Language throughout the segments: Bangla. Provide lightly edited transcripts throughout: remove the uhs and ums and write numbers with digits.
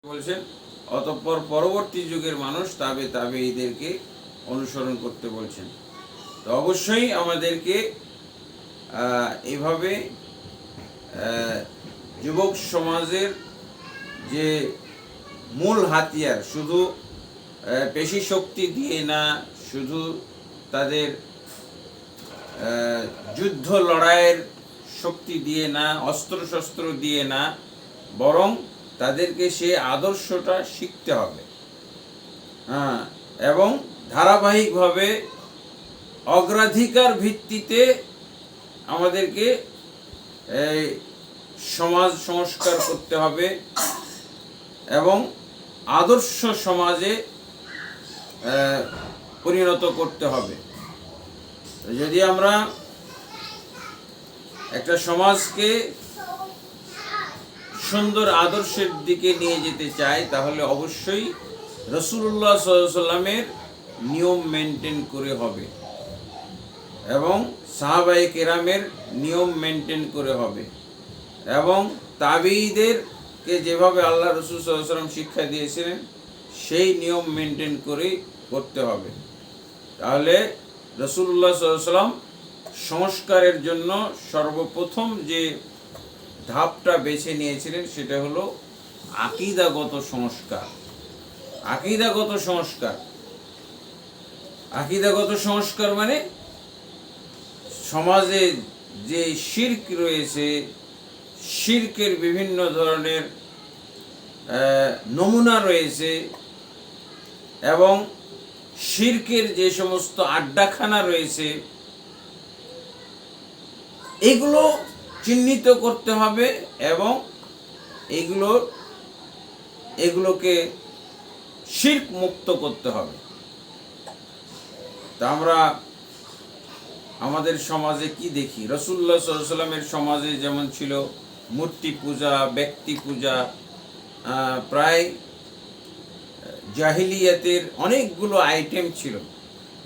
বলছেন, অতঃপর পরবর্তী যুগের মানুষ তাবেঈদেরকে অনুসরণ করতে বলছেন। তো অবশ্যই আমাদেরকে এইভাবে যুবক সমাজের যে মূল হাতিয়ার, শুধু পেশি শক্তি দিয়ে না, শুধু তাদের যুদ্ধ লড়াইয়ের শক্তি দিয়ে না, অস্ত্রশস্ত্র দিয়ে না, বরং তাদেরকে সে আদর্শটা শিখতে হবে। এবং ধারাবাহিকভাবে অগ্রাধিকার ভিত্তিতে আমাদেরকে সমাজ সংস্কার করতে হবে এবং আদর্শ সমাজে পরিণত করতে হবে। যদি আমরা একটা সমাজকে সুন্দর আদর্শের দিকে নিয়ে যেতে চাই, তাহলে অবশ্যই রাসূলুল্লাহ সাল্লাল্লাহু আলাইহি ওয়াসাল্লামের নিয়ম মেনটেন করে হবে এবং সাহাবায়ে কেরামের নিয়ম মেনটেন করে হবে এবং তাবেঈদেরকে যেভাবে আল্লাহ রাসূল সাল্লাল্লাহু আলাইহি ওয়াসাল্লাম শিক্ষা দিয়েছিলেন সেই নিয়ম মেনটেন করে করতে হবে। তাহলে রাসূলুল্লাহ সাল্লাল্লাহু আলাইহি ওয়াসাল্লাম সংস্কারের জন্য সর্বপ্রথম যে ধাপটা বেছে নিয়েছিলেন সেটা হলো আকীদাগত সংস্কার। আকীদাগত সংস্কার, আকীদাগত সংস্কার মানে সমাজে যে শিরক রয়েছে, শিরকের বিভিন্ন ধরনের নমুনা রয়েছে এবং শিরকের যে সমস্ত আড্ডাখানা রয়েছে, এগুলো চিহ্নিত করতে হবে এবং এগুলোকে শিরক মুক্ত করতে হবে। তা আমরা আমাদের সমাজে কি দেখি? রাসূলুল্লাহ সাল্লাল্লাহু আলাইহি ওয়াসাল্লামের সমাজে যেমন ছিল মূর্তি পূজা, ব্যক্তি পূজা, প্রায় জাহিলিয়াতের অনেকগুলো আইটেম ছিল।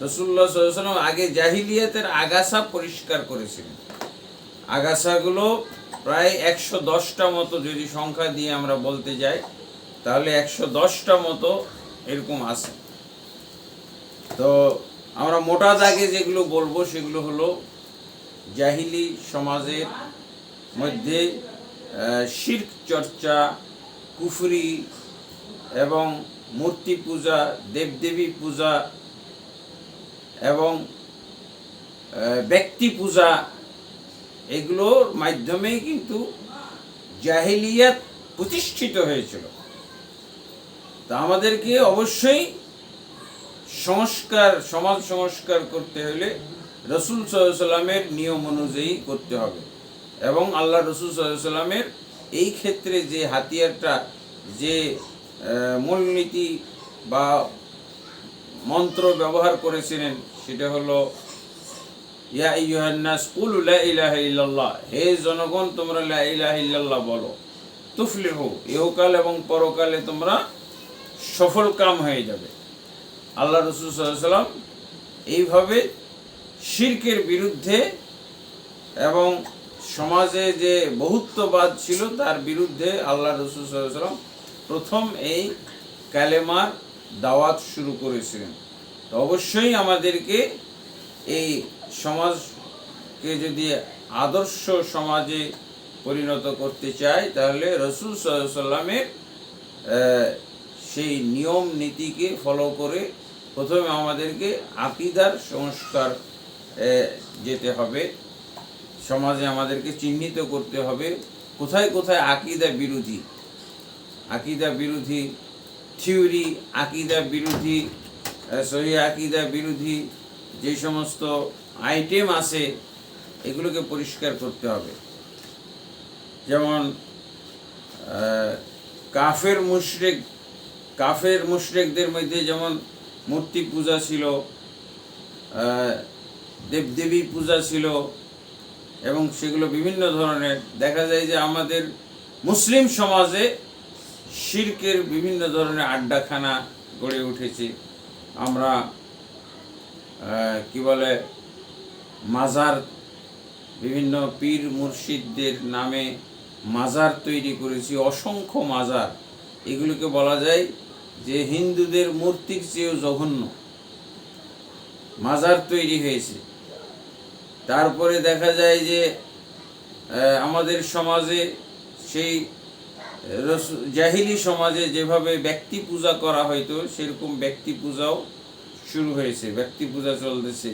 রাসূলুল্লাহ সাল্লাল্লাহু আলাইহি ওয়াসাল্লাম আগে জাহিলিয়াতের আগাছা পরিষ্কার করেছিলেন। আগাছাগুলো প্রায় 110টা মতো, যদি সংখ্যা দিয়ে আমরা বলতে যাই তাহলে 110টা মতো এরকম আছে। তো আমরা মোটা দাগে যেগুলো বলবো সেগুলো হলো জাহিলি সমাজের মধ্যে শিরক চর্চা, কুফরি এবং মূর্তি পূজা, দেবদেবী পূজা এবং ব্যক্তি পূজা, এগুলোর মাধ্যমেই কিন্তু জাহিলিয়াত প্রতিষ্ঠিত হয়েছিল। তা আমাদেরকে অবশ্যই সমাজ সংস্কার করতে হলে রাসূল সাল্লাল্লাহু আলাইহি ওয়াসাল্লামের নিয়ম অনুযায়ী করতে হবে এবং আল্লাহ রাসূল সাল্লাল্লাহু আলাইহি ওয়াসাল্লামের এই ক্ষেত্রে যে হাতিয়ারটা, যে মূলনীতি বা মন্ত্র ব্যবহার করেছিলেন সেটা হলো ইয়া আইয়ুহান নাস কুলু লা ইলাহা ইল্লাল্লাহ, হে জনগণ তোমরা লা ইলাহা ইল্লাল্লাহ বলো, তুফলিহু, ইহকাল এবং পরকালে তোমরা সফল কাম হয়ে যাবে। আল্লাহ রাসূল সাল্লাল্লাহু আলাইহি ওয়াসাল্লাম এইভাবে শিরকের বিরুদ্ধে এবং সমাজে যে বহুত্ববাদ ছিল তার বিরুদ্ধে আল্লাহ রাসূল সাল্লাল্লাহু আলাইহি ওয়াসাল্লাম প্রথম এই কালেমার দাওয়াত শুরু করেছিলেন। তো অবশ্যই আমাদেরকে এই সমাজকে যদি আদর্শ সমাজে পরিণত করতে চাই তাহলে রাসূল সাল্লাল্লাহু আলাইহি ওয়াসাল্লামের সেই নিয়ম নীতিকে ফলো করে প্রথমে আমাদেরকে আকীদার সংস্কার যেতে হবে। সমাজে আমাদেরকে চিহ্নিত করতে হবে কোথায় কোথায় আকীদা বিরোধী থিওরি, আকীদা বিরোধী, সহিহ আকীদা বিরোধী যে সমস্ত আইটেম আছে এগুলোকে পরিষ্কার করতে হবে। যেমন কাফের মুশরিকদের মধ্যে যেমন মূর্তি পূজা ছিল, দেবদেবী পূজা ছিল এবং সেগুলো বিভিন্ন ধরনের। দেখা যায় যে আমাদের মুসলিম সমাজে শিরকের বিভিন্ন ধরনের আড্ডাখানা গড়ে উঠেছে। আমরা মাজার, বিভিন্ন পীর মুর্শিদদের নামে মাজার তৈরি করেছি, অসংখ্য মাজার। এগুলোকে বলা যায় যে হিন্দুদের মূর্তির চেয়েও জঘন্য মাজার তৈরি হয়েছে। তারপরে দেখা যায় যে আমাদের সমাজে সেই জাহিলি সমাজে যেভাবে ব্যক্তি পূজা করা হয়তো সেরকম ব্যক্তি পূজাও শুরু হয়েছে, ব্যক্তি পূজা চলতেছে।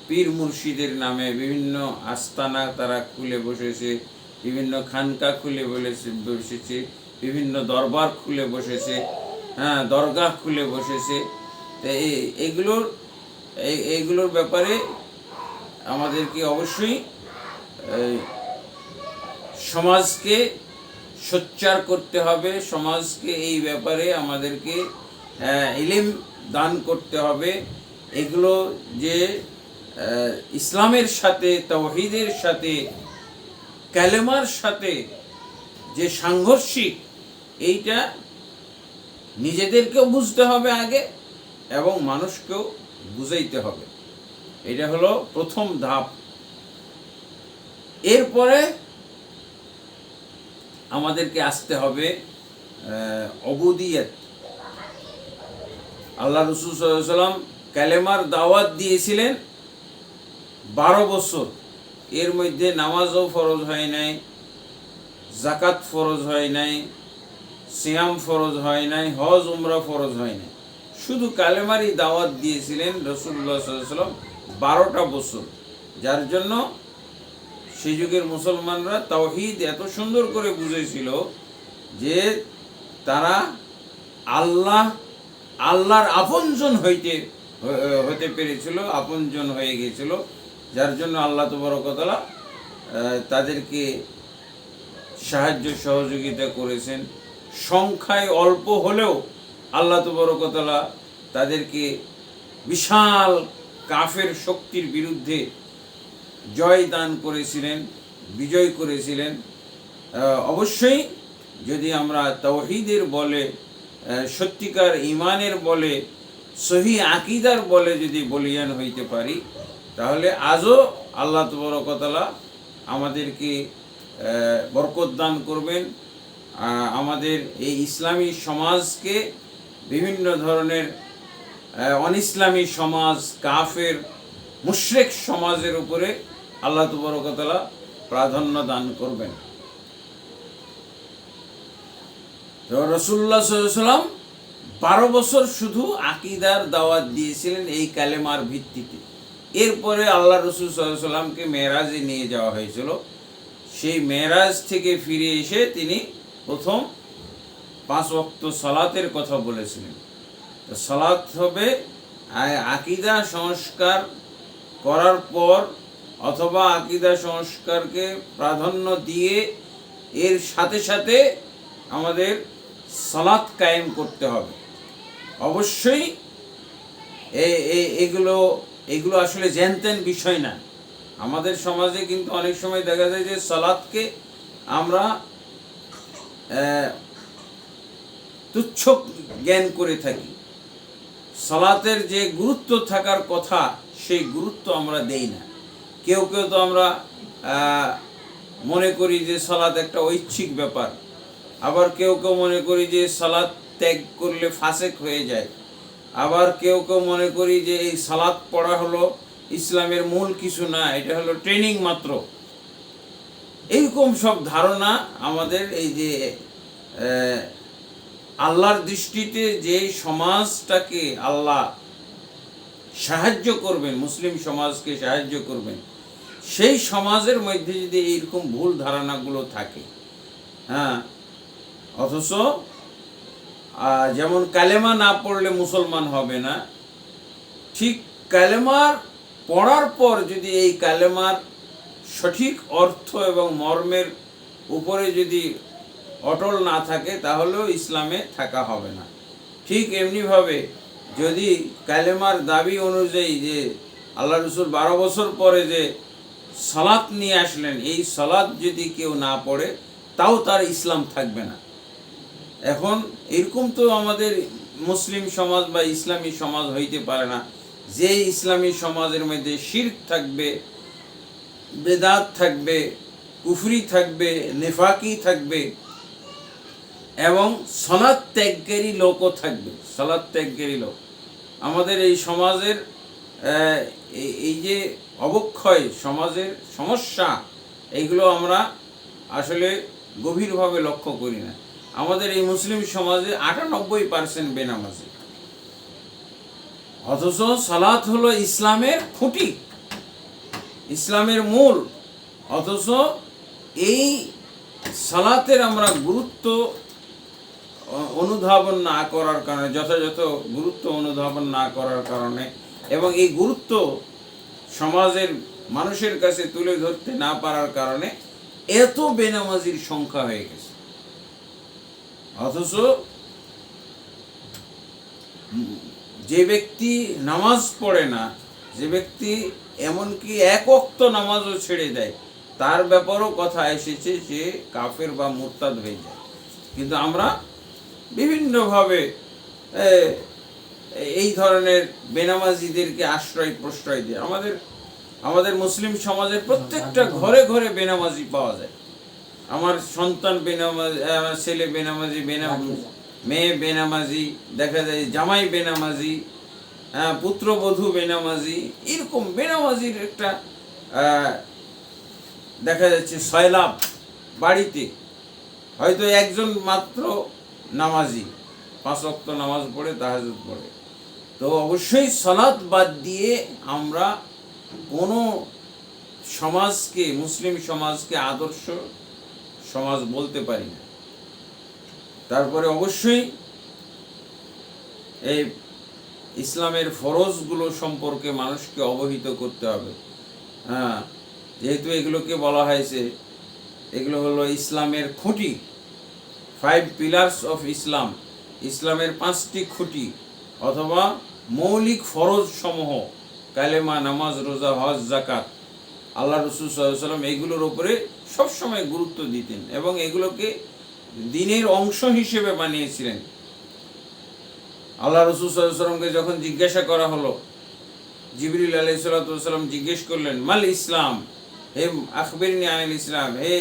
পীর মুর্শিদের নামে বিভিন্ন আস্তানা তারা খুলে বসেছে, বিভিন্ন খানকা খুলে বসেছে, বিভিন্ন দরবার খুলে বসেছে, হ্যাঁ, দরগা খুলে বসেছে। তো এইগুলোর ব্যাপারে আমাদেরকে অবশ্যই সমাজকে সোচ্চার করতে হবে, সমাজকে এই ব্যাপারে আমাদেরকে ইলম দান করতে হবে। এগুলো যে ইসলামের সাথে, তাওহীদের সাথে, কালেমার সাথে যে সাংঘর্ষিক, এইটা নিজেদেরকেও বুঝতে হবে আগে এবং মানুষকেও বুঝাইতে হবে। এটা হলো প্রথম ধাপ। এরপরে আমাদেরকে আসতে হবে অবুদিয়ত। আল্লাহ রাসূল সাল্লাল্লাহু আলাইহি ওয়াসাল্লাম কালেমার দাওয়াত দিয়েছিলেন 12 বছর। এর মধ্যে নামাজও ফরজ হয় নাই, যাকাত ফরজ হয় নাই, সিয়াম ফরজ হয় নাই, হজ উমরা ফরজ হয় নাই। শুধু কালেমারই দাওয়াত দিয়েছিলেন রাসূলুল্লাহ সাল্লাল্লাহু আলাইহি ওয়াসাল্লাম 12টা বছর। যার জন্য সেই যুগের মুসলমানরা তাওহীদ এত সুন্দর করে বুঝেছিল যে তারা আল্লাহর আপনজন হতে পেরেছিল, আপনজন হয়ে গিয়েছিল। যার জন্য আল্লাহ তাবারক ওয়া তাআলা তাদেরকে সাহায্য সহযোগিতা করেছেন। সংখ্যায় অল্প হলেও আল্লাহ তাবারক ওয়া তাআলা তাদেরকে বিশাল কাফের শক্তির বিরুদ্ধে জয় দান করেছিলেন, বিজয় করেছিলেন। অবশ্যই যদি আমরা তাওহীদের বলে, সত্যিকার ঈমানের বলে, সহি আকীদার বলে যদি বলিয়ান হইতে পারি, তাহলে আজও আল্লাহ তাবারক ওয়া তাআলা আমাদেরকে বরকত দান করবেন। আমাদের এই ইসলামী সমাজকে বিভিন্ন ধরনের অনিসলামী সমাজ, কাফের মুশরিক সমাজের উপরে আল্লাহ তাবারক ওয়া তাআলা প্রাধান্য দান করবেন। তো রাসূলুল্লাহ সাল্লাল্লাহু আলাইহি ওয়াসাল্লাম 12 বছর শুধু আকীদার দাওয়াত দিয়েছিলেন এই কালেমার ভিত্তিতে। এরপরে আল্লাহ রাসূল সাল্লাল্লাহু আলাইহি ওয়াসাল্লামকে মেরাজে নিয়ে যাওয়া হয়েছিল। সেই মেরাজ থেকে ফিরে এসে তিনি প্রথম 5 ওয়াক্ত সালাতের কথা বলেছিলেন। তো সালাত হবে আকীদা সংস্কার করার পর, অথবা আকীদা সংস্কারকে প্রাধান্য দিয়ে এর সাথে সাথে আমাদের সালাত কায়েম করতে হবে। অবশ্যই এগুলো আসলে জ্ঞানতেন বিষয় না। আমাদের সমাজে কিন্তু অনেক সময় দেখা যায় যে সালাতকে আমরা তুচ্ছ জ্ঞান করে থাকি। সালাতের যে গুরুত্ব থাকার কথা সেই গুরুত্ব আমরা দেই না। কেউ তো আমরা মনে করি যে সালাত একটা ঐচ্ছিক ব্যাপার, আবার কেউ মনে করি যে সালাত ত্যাগ করলে ফাসেক হয়ে যায়, আবার কেউ মনে করি যে এই সালাত পড়া হলো ইসলামের মূল কিছু না, এটা হলো ট্রেনিং মাত্র। এইরকম সব ধারণা আমাদের এই যে আল্লাহর দৃষ্টিতে যে সমাজটাকে আল্লাহ সাহায্য করবেন, মুসলিম সমাজকে সাহায্য করবেন, সেই সমাজের মধ্যে যদি এইরকম ভুল ধারণাগুলো থাকে, হ্যাঁ, অথচ যেমন কালেমা না পড়লে মুসলমান হবে না, ঠিক কালেমার পড়ার পর যদি এই কালেমার সঠিক অর্থ এবং মর্মের উপরে যদি অটল না থাকে তাহলেও ইসলামে থাকা হবে না। ঠিক এমনিভাবে যদি কালেমার দাবি অনুযায়ী যে আল্লাহ রাসূল 12 বছর পরে যে সালাত নিয়ে আসলেন, এই সালাত যদি কেউ না পড়ে তাও তার ইসলাম থাকবে না। এখন এরকম তো আমাদের মুসলিম সমাজ বা ইসলামী সমাজ হইতে পারে না যে ইসলামী সমাজের মধ্যে শিরক থাকবে, বেদাত থাকবে, কুফরি থাকবে, নেফাকি থাকবে, এবং সালাত ত্যাগকারী লোকও থাকবে। সালাত ত্যাগকারী লোক আমাদের এই সমাজের এই যে অবক্ষয়, সমাজের সমস্যা, এইগুলো আমরা আসলে গভীরভাবে লক্ষ্য করি না। আমাদের এই মুসলিম সমাজে 98% বেনামাজি, অথচ সালাত হলো ইসলামের খুঁটি, ইসলামের মূল। অথচ এই সালাতের আমরা গুরুত্ব অনুধাবন না করার কারণে, যথাযথ গুরুত্ব অনুধাবন না করার কারণে, এবং এই গুরুত্ব সমাজের মানুষের কাছে তুলে ধরতে না পারার কারণে এত বেনামাজির সংখ্যা হয়ে গেছে। অথচ যে ব্যক্তি নামাজ পড়ে না, যে ব্যক্তি এমনকি এক ওয়াক্ত নামাজও ছেড়ে দেয়, তার ব্যাপারেও কথা এসেছে যে কাফের বা মুরতাদ হয়ে যায়। কিন্তু আমরা বিভিন্নভাবে এই ধরনের বেনামাজিদেরকে আশ্রয় প্রশ্রয় দিই। আমাদের মুসলিম সমাজের প্রত্যেকটা ঘরে ঘরে বেনামাজি পাওয়া যায়। আমার সন্তান বেনামাজি, আমার ছেলে বেনামাজি, মেয়ে বেনামাজি, দেখা যায় জামাই বেনামাজি, পুত্রবধূ বেনামাজি, এরকম বেনামাজির একটা দেখা যাচ্ছে সয়লাভ বাড়িতে। হয়তো একজন মাত্র নামাজি, 5 ওয়াক্ত নামাজ পড়ে, তাহাজ্জুদ পড়ে। তো অবশ্যই সালাত বাদ দিয়ে আমরা কোনো সমাজকে, মুসলিম সমাজকে আদর্শ সমাজ বলতে পারি না। তারপরে অবশ্যই এই ইসলামের ফরজগুলো সম্পর্কে মানুষকে অবহিত করতে হবে। যেহেতু এগুলোকে বলা হয়েছে, এগুলো হলো ইসলামের খুঁটি, 5 পিলার্স অফ ইসলাম, ইসলামের 5টি খুঁটি অথবা মৌলিক ফরজ সমূহ, কালেমা, নামাজ, রোজা, হজ, যাকাত। আল্লাহ রাসূল সাল্লাল্লাহু আলাইহি ওয়াসাল্লাম এগুলোর উপরে সবসময় গুরুত্ব দিতেন এবং এগুলোকে দ্বীনের অংশ হিসেবে বানিয়েছিলেন। আল্লাহ রাসূল সাল্লাল্লাহু আলাইহি ওয়াসাল্লামকে যখন জিজ্ঞাসা করা হলো, জিবরিল আলাইহিস সালাম জিজ্ঞেস করলেন, মাল ইসলাম, হে আখবিরনি আনিল ইসলাম, হে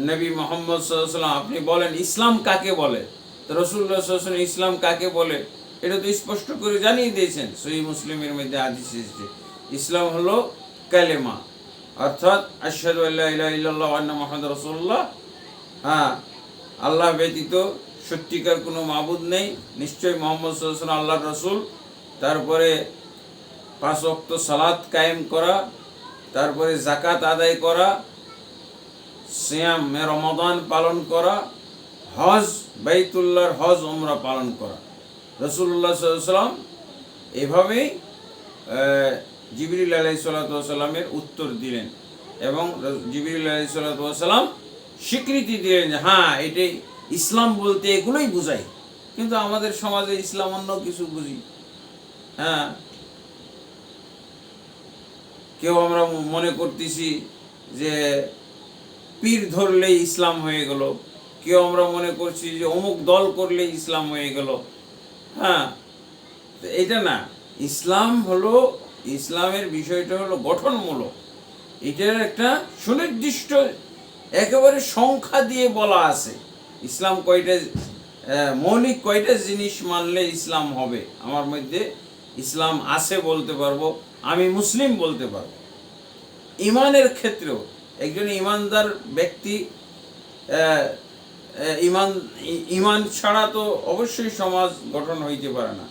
নবী মুহাম্মদ সাল্লাল্লাহু আলাইহি ওয়াসাল্লাম, আপনি বলেন ইসলাম কাকে বলে। তো রাসূলুল্লাহ সাল্লাল্লাহু আলাইহি ওয়াসাল্লাম ইসলাম কাকে বলে এটা তো স্পষ্ট করে জানিয়ে দিয়েছেন। সহিহ মুসলিমের মধ্যে হাদিস এসেছে, ইসলাম হলো কালেমা, অর্থাৎ আশহাদু আল্লা ইলাহা ইল্লাল্লাহ ওয়া আন্না মুহাম্মাদুর রাসূলুল্লাহ, আল্লাহ ব্যতীত সত্যিকার কোনো মাবুদ নেই, নিশ্চয়ই মুহাম্মদ সাল্লাল্লাহু আলাইহি ওয়াসাল্লাম আল্লাহর রাসূল। তারপরে 5 ওয়াক্ত সালাত কায়েম করা, তারপরে যাকাত আদায় করা, সিয়াম রমাদান পালন করা, হজ, বাইতুল্লাহর হজ উমরা পালন করা। রাসূলুল্লাহ সাল্লাল্লাহু আলাইহি ওয়াসাল্লাম এভাবেই জিবরিল আলাইহিস সালামের উত্তর দিলেন এবং জিবরিল আলাইহিস সালাম স্বীকৃতি দিলেন যে হ্যাঁ, এটাই ইসলাম বলতে এগুলোই বোঝায়। কিন্তু আমাদের সমাজে ইসলাম অন্য কিছু বুঝি। কেউ আমরা মনে করতেছি যে পীর ধরলেই ইসলাম হয়ে গেল, কেউ আমরা মনে করছি যে অমুক দল করলেই ইসলাম হয়ে গেল। এটা না, ইসলাম হলো, ইসলামের বিষয়টা হলো গঠনমূলক। এটার একটা সুনির্দিষ্ট একেবারে সংখ্যা দিয়ে বলা আছে ইসলাম কয়টা, মৌলিক কয়টা জিনিস মানলে ইসলাম হবে। আমার মধ্যে ইসলাম আছে বলতে পারবো, আমি মুসলিম বলতে পারবো। ইমানের ক্ষেত্রেও একজন ইমানদার ব্যক্তি, ইমান ছাড়া তো অবশ্যই সমাজ গঠন হইতে পারে না।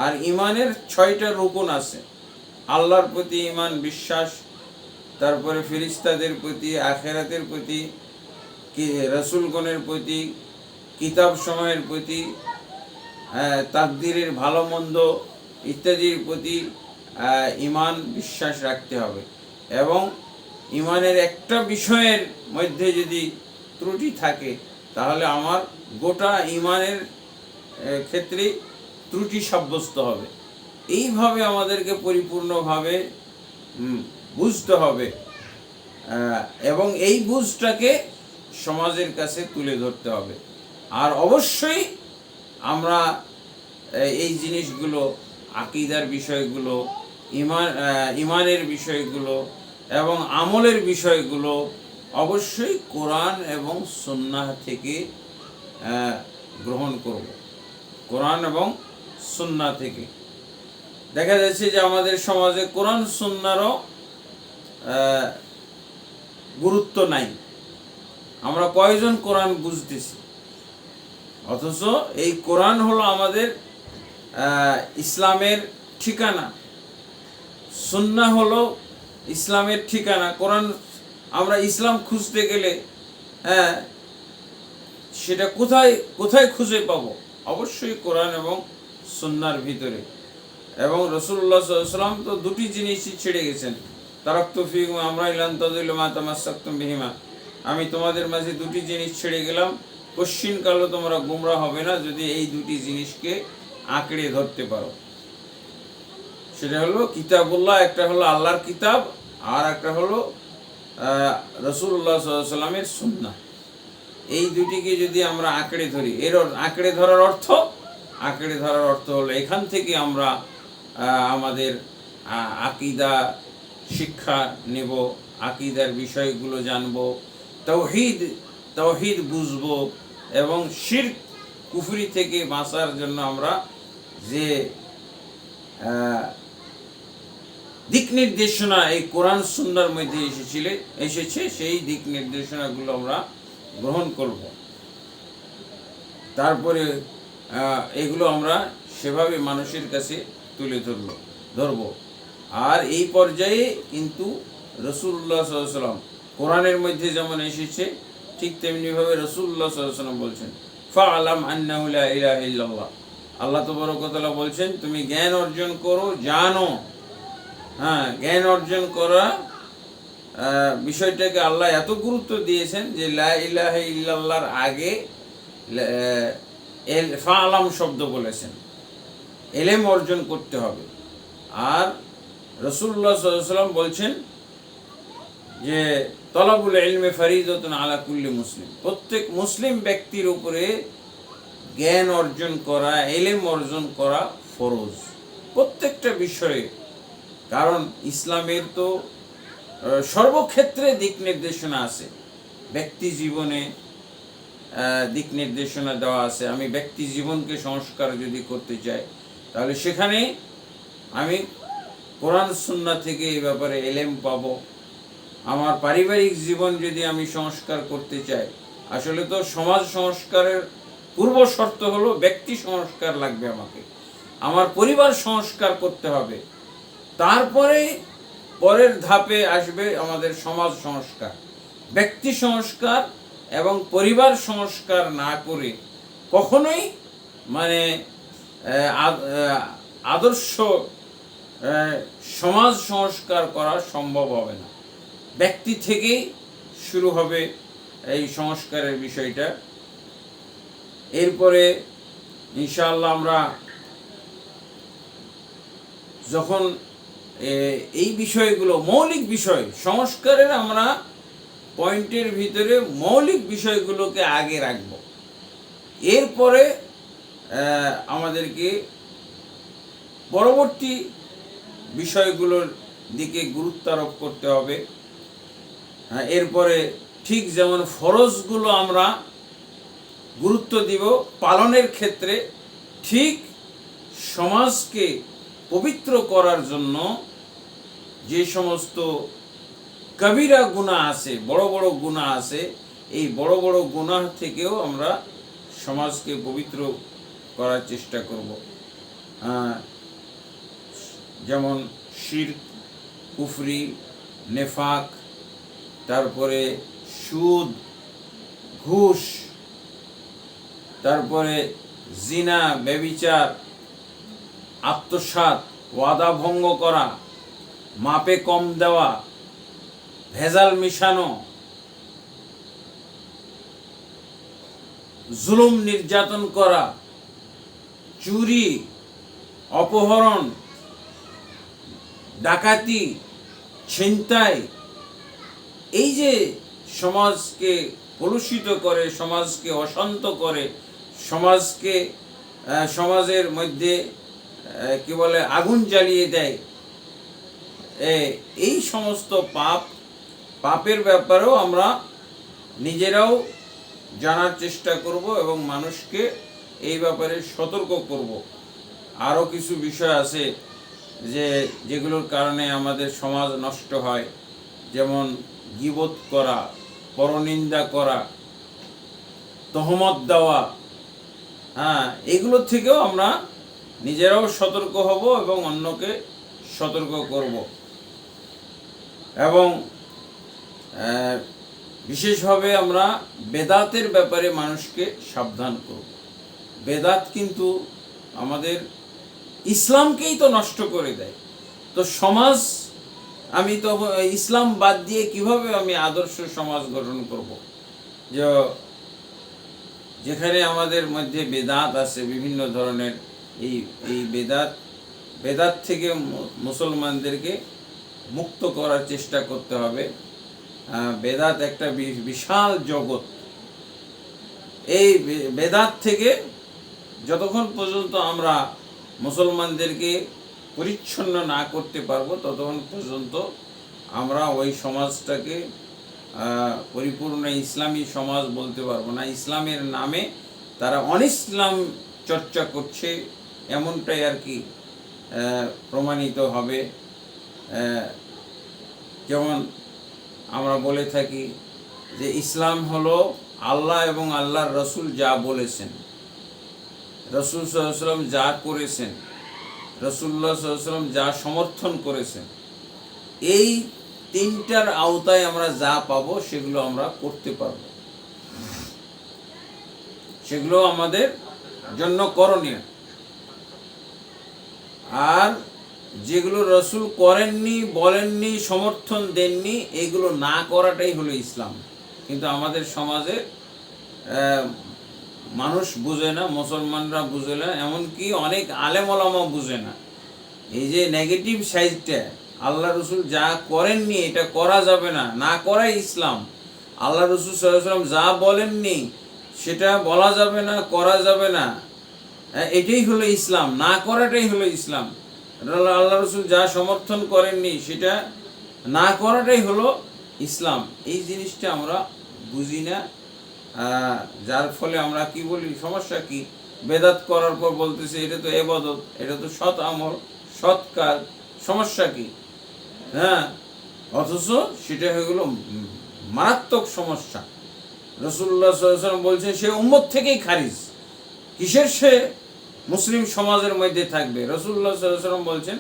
আর ইমানের 6টা রুকন আছে, আল্লাহর প্রতি ইমান, বিশ্বাস, তারপরে ফেরেশতাদের প্রতি, আখিরাতের প্রতি, রাসূলগণের প্রতি, কিতাব সময়ের প্রতি, তাকদীরের ভালো মন্দ ইত্যাদির প্রতি ইমান, বিশ্বাস রাখতে হবে। এবং ইমানের একটা বিষয়ের মধ্যে যদি ত্রুটি থাকে তাহলে আমার গোটা ইমানের ক্ষেত্রে ত্রুটি সাব্যস্ত হবে। এইভাবে আমাদেরকে পরিপূর্ণভাবে বুঝতে হবে এবং এই বুঝটাকে সমাজের কাছে তুলে ধরতে হবে। আর অবশ্যই আমরা এই জিনিসগুলো, আকীদার বিষয়গুলো, ইমানের বিষয়গুলো এবং আমলের বিষয়গুলো অবশ্যই কোরআন এবং সুন্নাহ থেকে গ্রহণ করব, কোরআন এবং সুন্নাহ থেকে। দেখা যাচ্ছে যে আমাদের সমাজে কোরআন সুন্নাহরও গুরুত্ব নাই। আমরা কয়জন কোরআন বুঝতেছি, অথচ এই কোরআন হলো আমাদের ইসলামের ঠিকানা, সুন্নাহ হলো ইসলামের ঠিকানা। কোরআন, আমরা ইসলাম খুঁজতে গেলে সেটা কোথায় কোথায় খুঁজে পাবো? অবশ্যই কোরআন এবং সুন্নাহর ভিতরে। এবং রাসূলুল্লাহ সাল্লাল্লাহু আলাইহি ওয়াসাল্লাম তো দুটি জিনিসই ছেড়ে গেছেন, তারাকতু ফীকুম আমরাইন লান তাযিল্লু মা তামাসসাকতুম বিহিমা। আমি তোমাদের মাঝে দুটি জিনিস ছেড়ে গেলাম, কশ্চিনকালও তোমরা গোমরা হবে না যদি এই দুটি জিনিসকে আঁকড়ে ধরতে পারো। সেটা হলো কিতাবুল্লাহ, একটা হলো আল্লাহর কিতাব, আর একটা হলো রাসূলুল্লাহ সাল্লাল্লাহু আলাইহি ওয়াসাল্লামের সুন্নাহ। এই দুটিকে যদি আমরা আঁকড়ে ধরি, এর আঁকড়ে ধরার অর্থ হলো এখান থেকে আমরা আমাদের আকীদা শিক্ষা নেব, আকীদার বিষয়গুলো জানব, তাওহীদ বুঝবো, এবং শিরক কুফরি থেকে বাঁচার জন্য আমরা যে দিক নির্দেশনা এই কোরআন সুন্নাহর মধ্যে এসেছে, সেই দিক নির্দেশনাগুলো আমরা গ্রহণ করব। তারপরে এগুলো আমরা সেভাবে মানুষের কাছে তুলে ধরব। আর এই পর্যায়ে কিন্তু রাসূলুল্লাহ সাল্লাল্লাহু আলাইহি ওয়াসাল্লাম কোরআনের মধ্যে যেমন এসেছে, ঠিক তেমনিভাবে রাসূলুল্লাহ সাল্লাল্লাহু আলাইহি ওয়াসাল্লাম বলছেন, ফাআলাম আন্নাহু লা ইলাহা ইল্লাল্লাহ। আল্লাহ তাবারক ওয়া তাআলা বলছেন, তুমি জ্ঞান অর্জন করো, জানো। জ্ঞান অর্জন করা বিষয়টাকে আল্লাহ এত গুরুত্ব দিয়েছেন যে লা ইলাহা ইল্লাল্লাহর আগে ফাআলাম শব্দ বলেছেন, ইলম অর্জন করতে হবে। আর রাসূলুল্লাহ সাল্লাল্লাহু আলাইহি ওয়াসাল্লাম বলছেন যে তলাবুল ইলমি ফরিদাতুন আলা কুল্লি মুসলিম, প্রত্যেক মুসলিম ব্যক্তির উপরে জ্ঞান অর্জন করা, ইলম অর্জন করা ফরজ, প্রত্যেকটা বিষয়ে। কারণ ইসলামের তো সর্বক্ষেত্রে দিক নির্দেশনা আছে, ব্যক্তি জীবনে দিক নির্দেশনা দেওয়া আছে। আমি ব্যক্তি জীবনকে সংস্কার যদি করতে চাই, তাহলে সেখানে আমি কোরআন সুন্নাহ থেকে এই ব্যাপারে ইলম পাবো। আমার পারিবারিক জীবন যদি আমি সংস্কার করতে চাই, আসলে তো সমাজ সংস্কারের পূর্ব শর্ত হলো ব্যক্তি সংস্কার লাগবে, আমাকে আমার পরিবার সংস্কার করতে হবে, তারপরে পরের ধাপে আসবে আমাদের সমাজ সংস্কার। ব্যক্তি সংস্কার এবং পরিবার সংস্কার না করে কখনোই আদর্শ সমাজ সংস্কার করা সম্ভব হবে না। ব্যক্তি থেকেই শুরু হবে এই সংস্কারের বিষয়টা। এরপরে ইনশাআল্লাহ আমরা যখন এই বিষয়গুলো, মৌলিক বিষয় সংস্কারের আমরা পয়েন্টের ভিতরে মৌলিক বিষয়গুলোকে আগে রাখব, এরপরে আমাদেরকে পরবর্তী বিষয়গুলোর দিকে গুরুত্ব আরোপ করতে হবে। এরপরে ঠিক যেমন ফরজগুলো আমরা গুরুত্ব দিব পালনের ক্ষেত্রে, ঠিক সমাজকে পবিত্র করার জন্য যে সমস্ত কবিরা গুনাহ আছে, বড় বড় গুনাহ আছে, এই বড় বড় গুনাহ থেকেও আমরা সমাজকে পবিত্র করার চেষ্টা করব। যেমন শিরক, কুফরি, নেফাক, তারপরে সুদ, ঘুষ, তারপরে জিনা, ব্যভিচার, আত্মসাৎ, ওয়াদা ভঙ্গ করা, মাপে কম দেওয়া, ভেজাল মিশানো, জুলুম নির্যাতন করা, চুরি, অপহরণ, ডাকাতি, ছিনতাই, এই যে সমাজকে কলুষিত করে, সমাজকে অশান্ত করে, সমাজের মধ্যে কি বলে আগুন জ্বালিয়ে দেয়, এই সমস্ত পাপের ব্যাপারেও আমরা নিজেরাও জানার চেষ্টা করব এবং মানুষকে এই ব্যাপারে সতর্ক করব। আরও কিছু বিষয় আছে যেগুলোর কারণে আমাদের সমাজ নষ্ট হয়, যেমন গীবত করা, পরনিন্দা করা, তহমত দেওয়া। হ্যাঁ, এগুলোর থেকেও আমরা নিজেরাও সতর্ক হব এবং অন্যকে সতর্ক করব। এবং বিশেষভাবে আমরা বেদাতের ব্যাপারে মানুষকে সাবধান করব। বেদাত কিন্তু আমাদের ইসলামকেই তো নষ্ট করে দেয়। তো সমাজ, আমি তো ইসলাম বাদ দিয়ে কিভাবে আমি আদর্শ সমাজ গঠন করব? যেখানে আমাদের মধ্যে বেদাত আছে বিভিন্ন ধরনের, এই বেদাত থেকে মুসলমানদেরকে মুক্ত করার চেষ্টা করতে হবে। বেদাত একটা বিশাল জগৎ। এই বেদাত থেকে যতক্ষণ পর্যন্ত আমরা মুসলমানদেরকে পরিচ্ছন্ন না করতে পারবো, ততক্ষণ পর্যন্ত আমরা ওই সমাজটাকে পরিপূর্ণ ইসলামী সমাজ বলতে পারবো না। ইসলামের নামে তারা অনিসলাম চর্চা করছে, এমনটাই আর কি প্রমাণিত হবে। যেমন আমরা বলে থাকি যে ইসলাম হলো আল্লাহ এবং আল্লাহর রসুল যা বলেছেন, রসুল সাল্লাল্লাহু আলাইহি ওয়াসাল্লাম যা করেছেন, রাসূলুল্লাহ সাল্লাল্লাহু আলাইহি ওয়াসাল্লাম যা সমর্থন করেছেন, এই তিনটার আওতায় আমরা যা পাবো সেগুলো আমরা করতে পারবো, সেগুলো আমাদের জন্য করণীয়। আর যেগুলো রসুল করেননি, বলেননি, সমর্থন দেননি, এগুলো না করাটাই হলো ইসলাম। কিন্তু আমাদের সমাজে মানুষ বুঝে না, মুসলমানরা বুঝে না, এমনকি অনেক আলেম ওলামা বুঝে না। এই যে নেগেটিভ সাইডটা, আল্লাহ রসুল যা করেননি এটা করা যাবে না, না করাই ইসলাম। আল্লাহ রসুল সাল্লাল্লাহু আলাইহি ওয়াসাল্লাম যা বলেননি সেটা বলা যাবে না, করা যাবে না, এটাই হলো ইসলাম, না করাটাই হলো ইসলাম। আল্লাহ রসুল যা সমর্থন করেননি সেটা না করাটাই হলো ইসলাম। এই জিনিসটা আমরা বুঝি না, যার ফলে আমরা কি বলি, সমস্যা কি? বেদাত করার পর বলতেছে এটা তো ইবাদত, এটা তো সৎ আমল, সৎ কাজ, সমস্যা কি? হ্যাঁ, অথচ সেটা হয়ে গেল মারাত্মক সমস্যা। রাসূলুল্লাহ সাল্লাল্লাহু আলাইহি ওয়াসাল্লাম বলছেন সে উম্মত থেকেই খারিজ। কিসের সে মুসলিম সমাজের মধ্যে থাকবে? রাসূলুল্লাহ সাল্লাল্লাহু আলাইহি ওয়াসাল্লাম বলছেন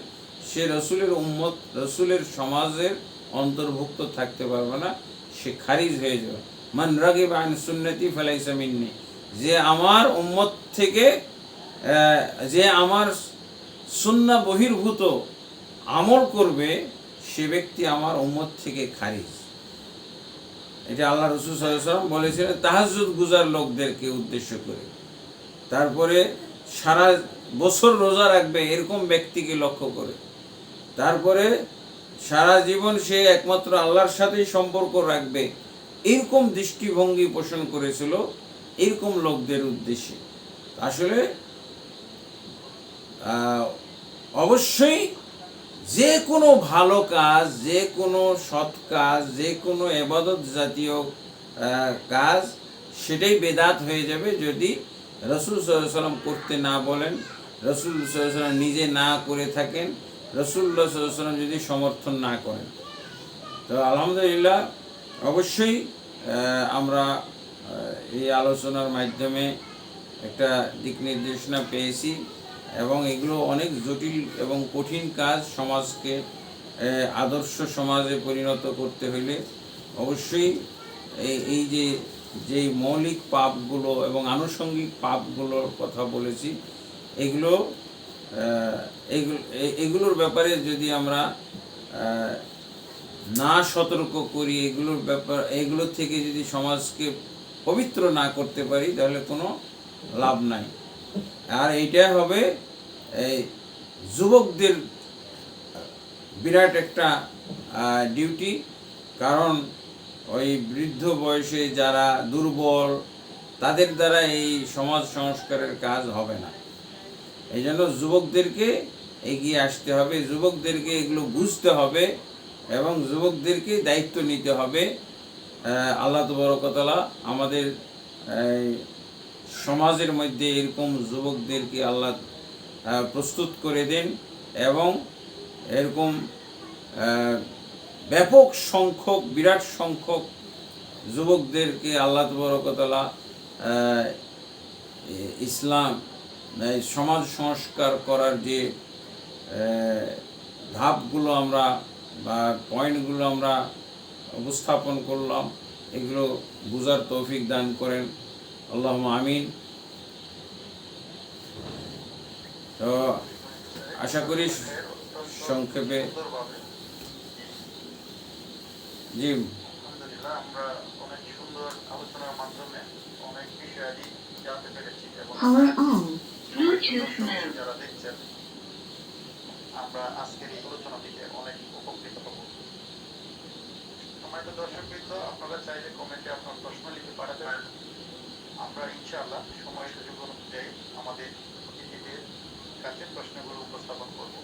সে রসুলের উম্মত, রসুলের সমাজের অন্তর্ভুক্ত থাকতে পারবে না, সে খারিজ হয়ে যাবে। মান রাগিবা আন সুন্নতি ফালাইসা মিন্নি, যে আমার উম্মত থেকে যে আমার সুন্নাহ বহির্ভূত আমল করবে সে ব্যক্তি আমার উম্মত থেকে খারিজ। এটা আল্লাহ রাসূল সাল্লাল্লাহু আলাইহি ওয়াসাল্লাম বলেছিলেন তাহাজ্জুদ গুজার লোকদেরকে উদ্দেশ্য করে। তারপরে সারা বছর রোজা রাখবে এরকম ব্যক্তিকে লক্ষ্য করে। তারপরে সারা জীবন সে একমাত্র আল্লাহর সাথেই সম্পর্ক রাখবে, এরকম দৃষ্টিভঙ্গি পোষণ করেছিল এরকম লোকদের উদ্দেশ্যে। আসলে অবশ্যই যে কোনো ভালো কাজ, যে কোনো সৎ কাজ, যে কোনো ইবাদত জাতীয় কাজ, সেটাই বেদাত হয়ে যাবে যদি রাসূল সাল্লাল্লাহু আলাইহি ওয়াসাল্লাম করতে না বলেন, রাসূল সাল্লাল্লাহু আলাইহি ওয়াসাল্লাম নিজে না করে থাকেন, রাসূলুল্লাহ সাল্লাল্লাহু আলাইহি ওয়াসাল্লাম যদি সমর্থন না করেন। তো আলহামদুলিল্লাহ, অবশ্যই আমরা এই আলোচনার মাধ্যমে একটা দিক নির্দেশনা পেয়েছি এবং এগুলো অনেক জটিল এবং কঠিন কাজ। সমাজকে আদর্শ সমাজে পরিণত করতে হইলে অবশ্যই এই যেই মৌলিক পাপগুলো এবং আনুষঙ্গিক পাপগুলোর কথা বলেছি, এগুলোর ব্যাপারে যদি আমরা না সতর্ক করি, এগুলোর থেকে যদি সমাজকে পবিত্র না করতে পারি, তাহলে কোনো লাভ নাই। আর এইটা হবে এই যুবকদের বিরাট একটা ডিউটি, কারণ ওই বৃদ্ধ বয়সে যারা দুর্বল, তাদের দ্বারা এই সমাজ সংস্কারের কাজ হবে না। এই জন্য যুবকদেরকে এগিয়ে আসতে হবে, যুবকদেরকে এগুলো বুঝতে হবে এবং যুবকদেরকে দায়িত্ব নিতে হবে। আল্লাহ তাবারক ওয়া তাআলা আমাদের এই সমাজের মধ্যে এরকম যুবকদেরকে আল্লাহ প্রস্তুত করে দেন এবং এরকম ব্যাপক সংখ্যক বিরাট সংখ্যক যুবকদেরকে আল্লাহ তাবারক ওয়া তাআলা ইসলাম সমাজ সংস্কার করার যে ধাপগুলো আমরা বা পয়েন্টগুলো আমরা উপস্থাপন করলাম, এগুলো বুঝার তৌফিক দান করেন, আল্লাহুম্মা আমিন। তো আশা করি সংক্ষেপে জি আলহামদুলিল্লাহ, আমরা অনেক সুন্দর আলোচনার মাধ্যমে অনেক বিষয়াদি জানতে পেরেছি এবং যারা দেখছেন আমরা আজকের এই আলোচনা থেকে অনেক উপকৃত হব। সম্মানিত দর্শকবৃন্দ, আপনারা চাইলে কমেন্টে আপনার প্রশ্ন লিখতে পারবেন। আমরা ইনশাআল্লাহ সময় সুযোগ অনুযায়ী আমাদের অতিথিদের কাছে প্রশ্নগুলো উপস্থাপন করব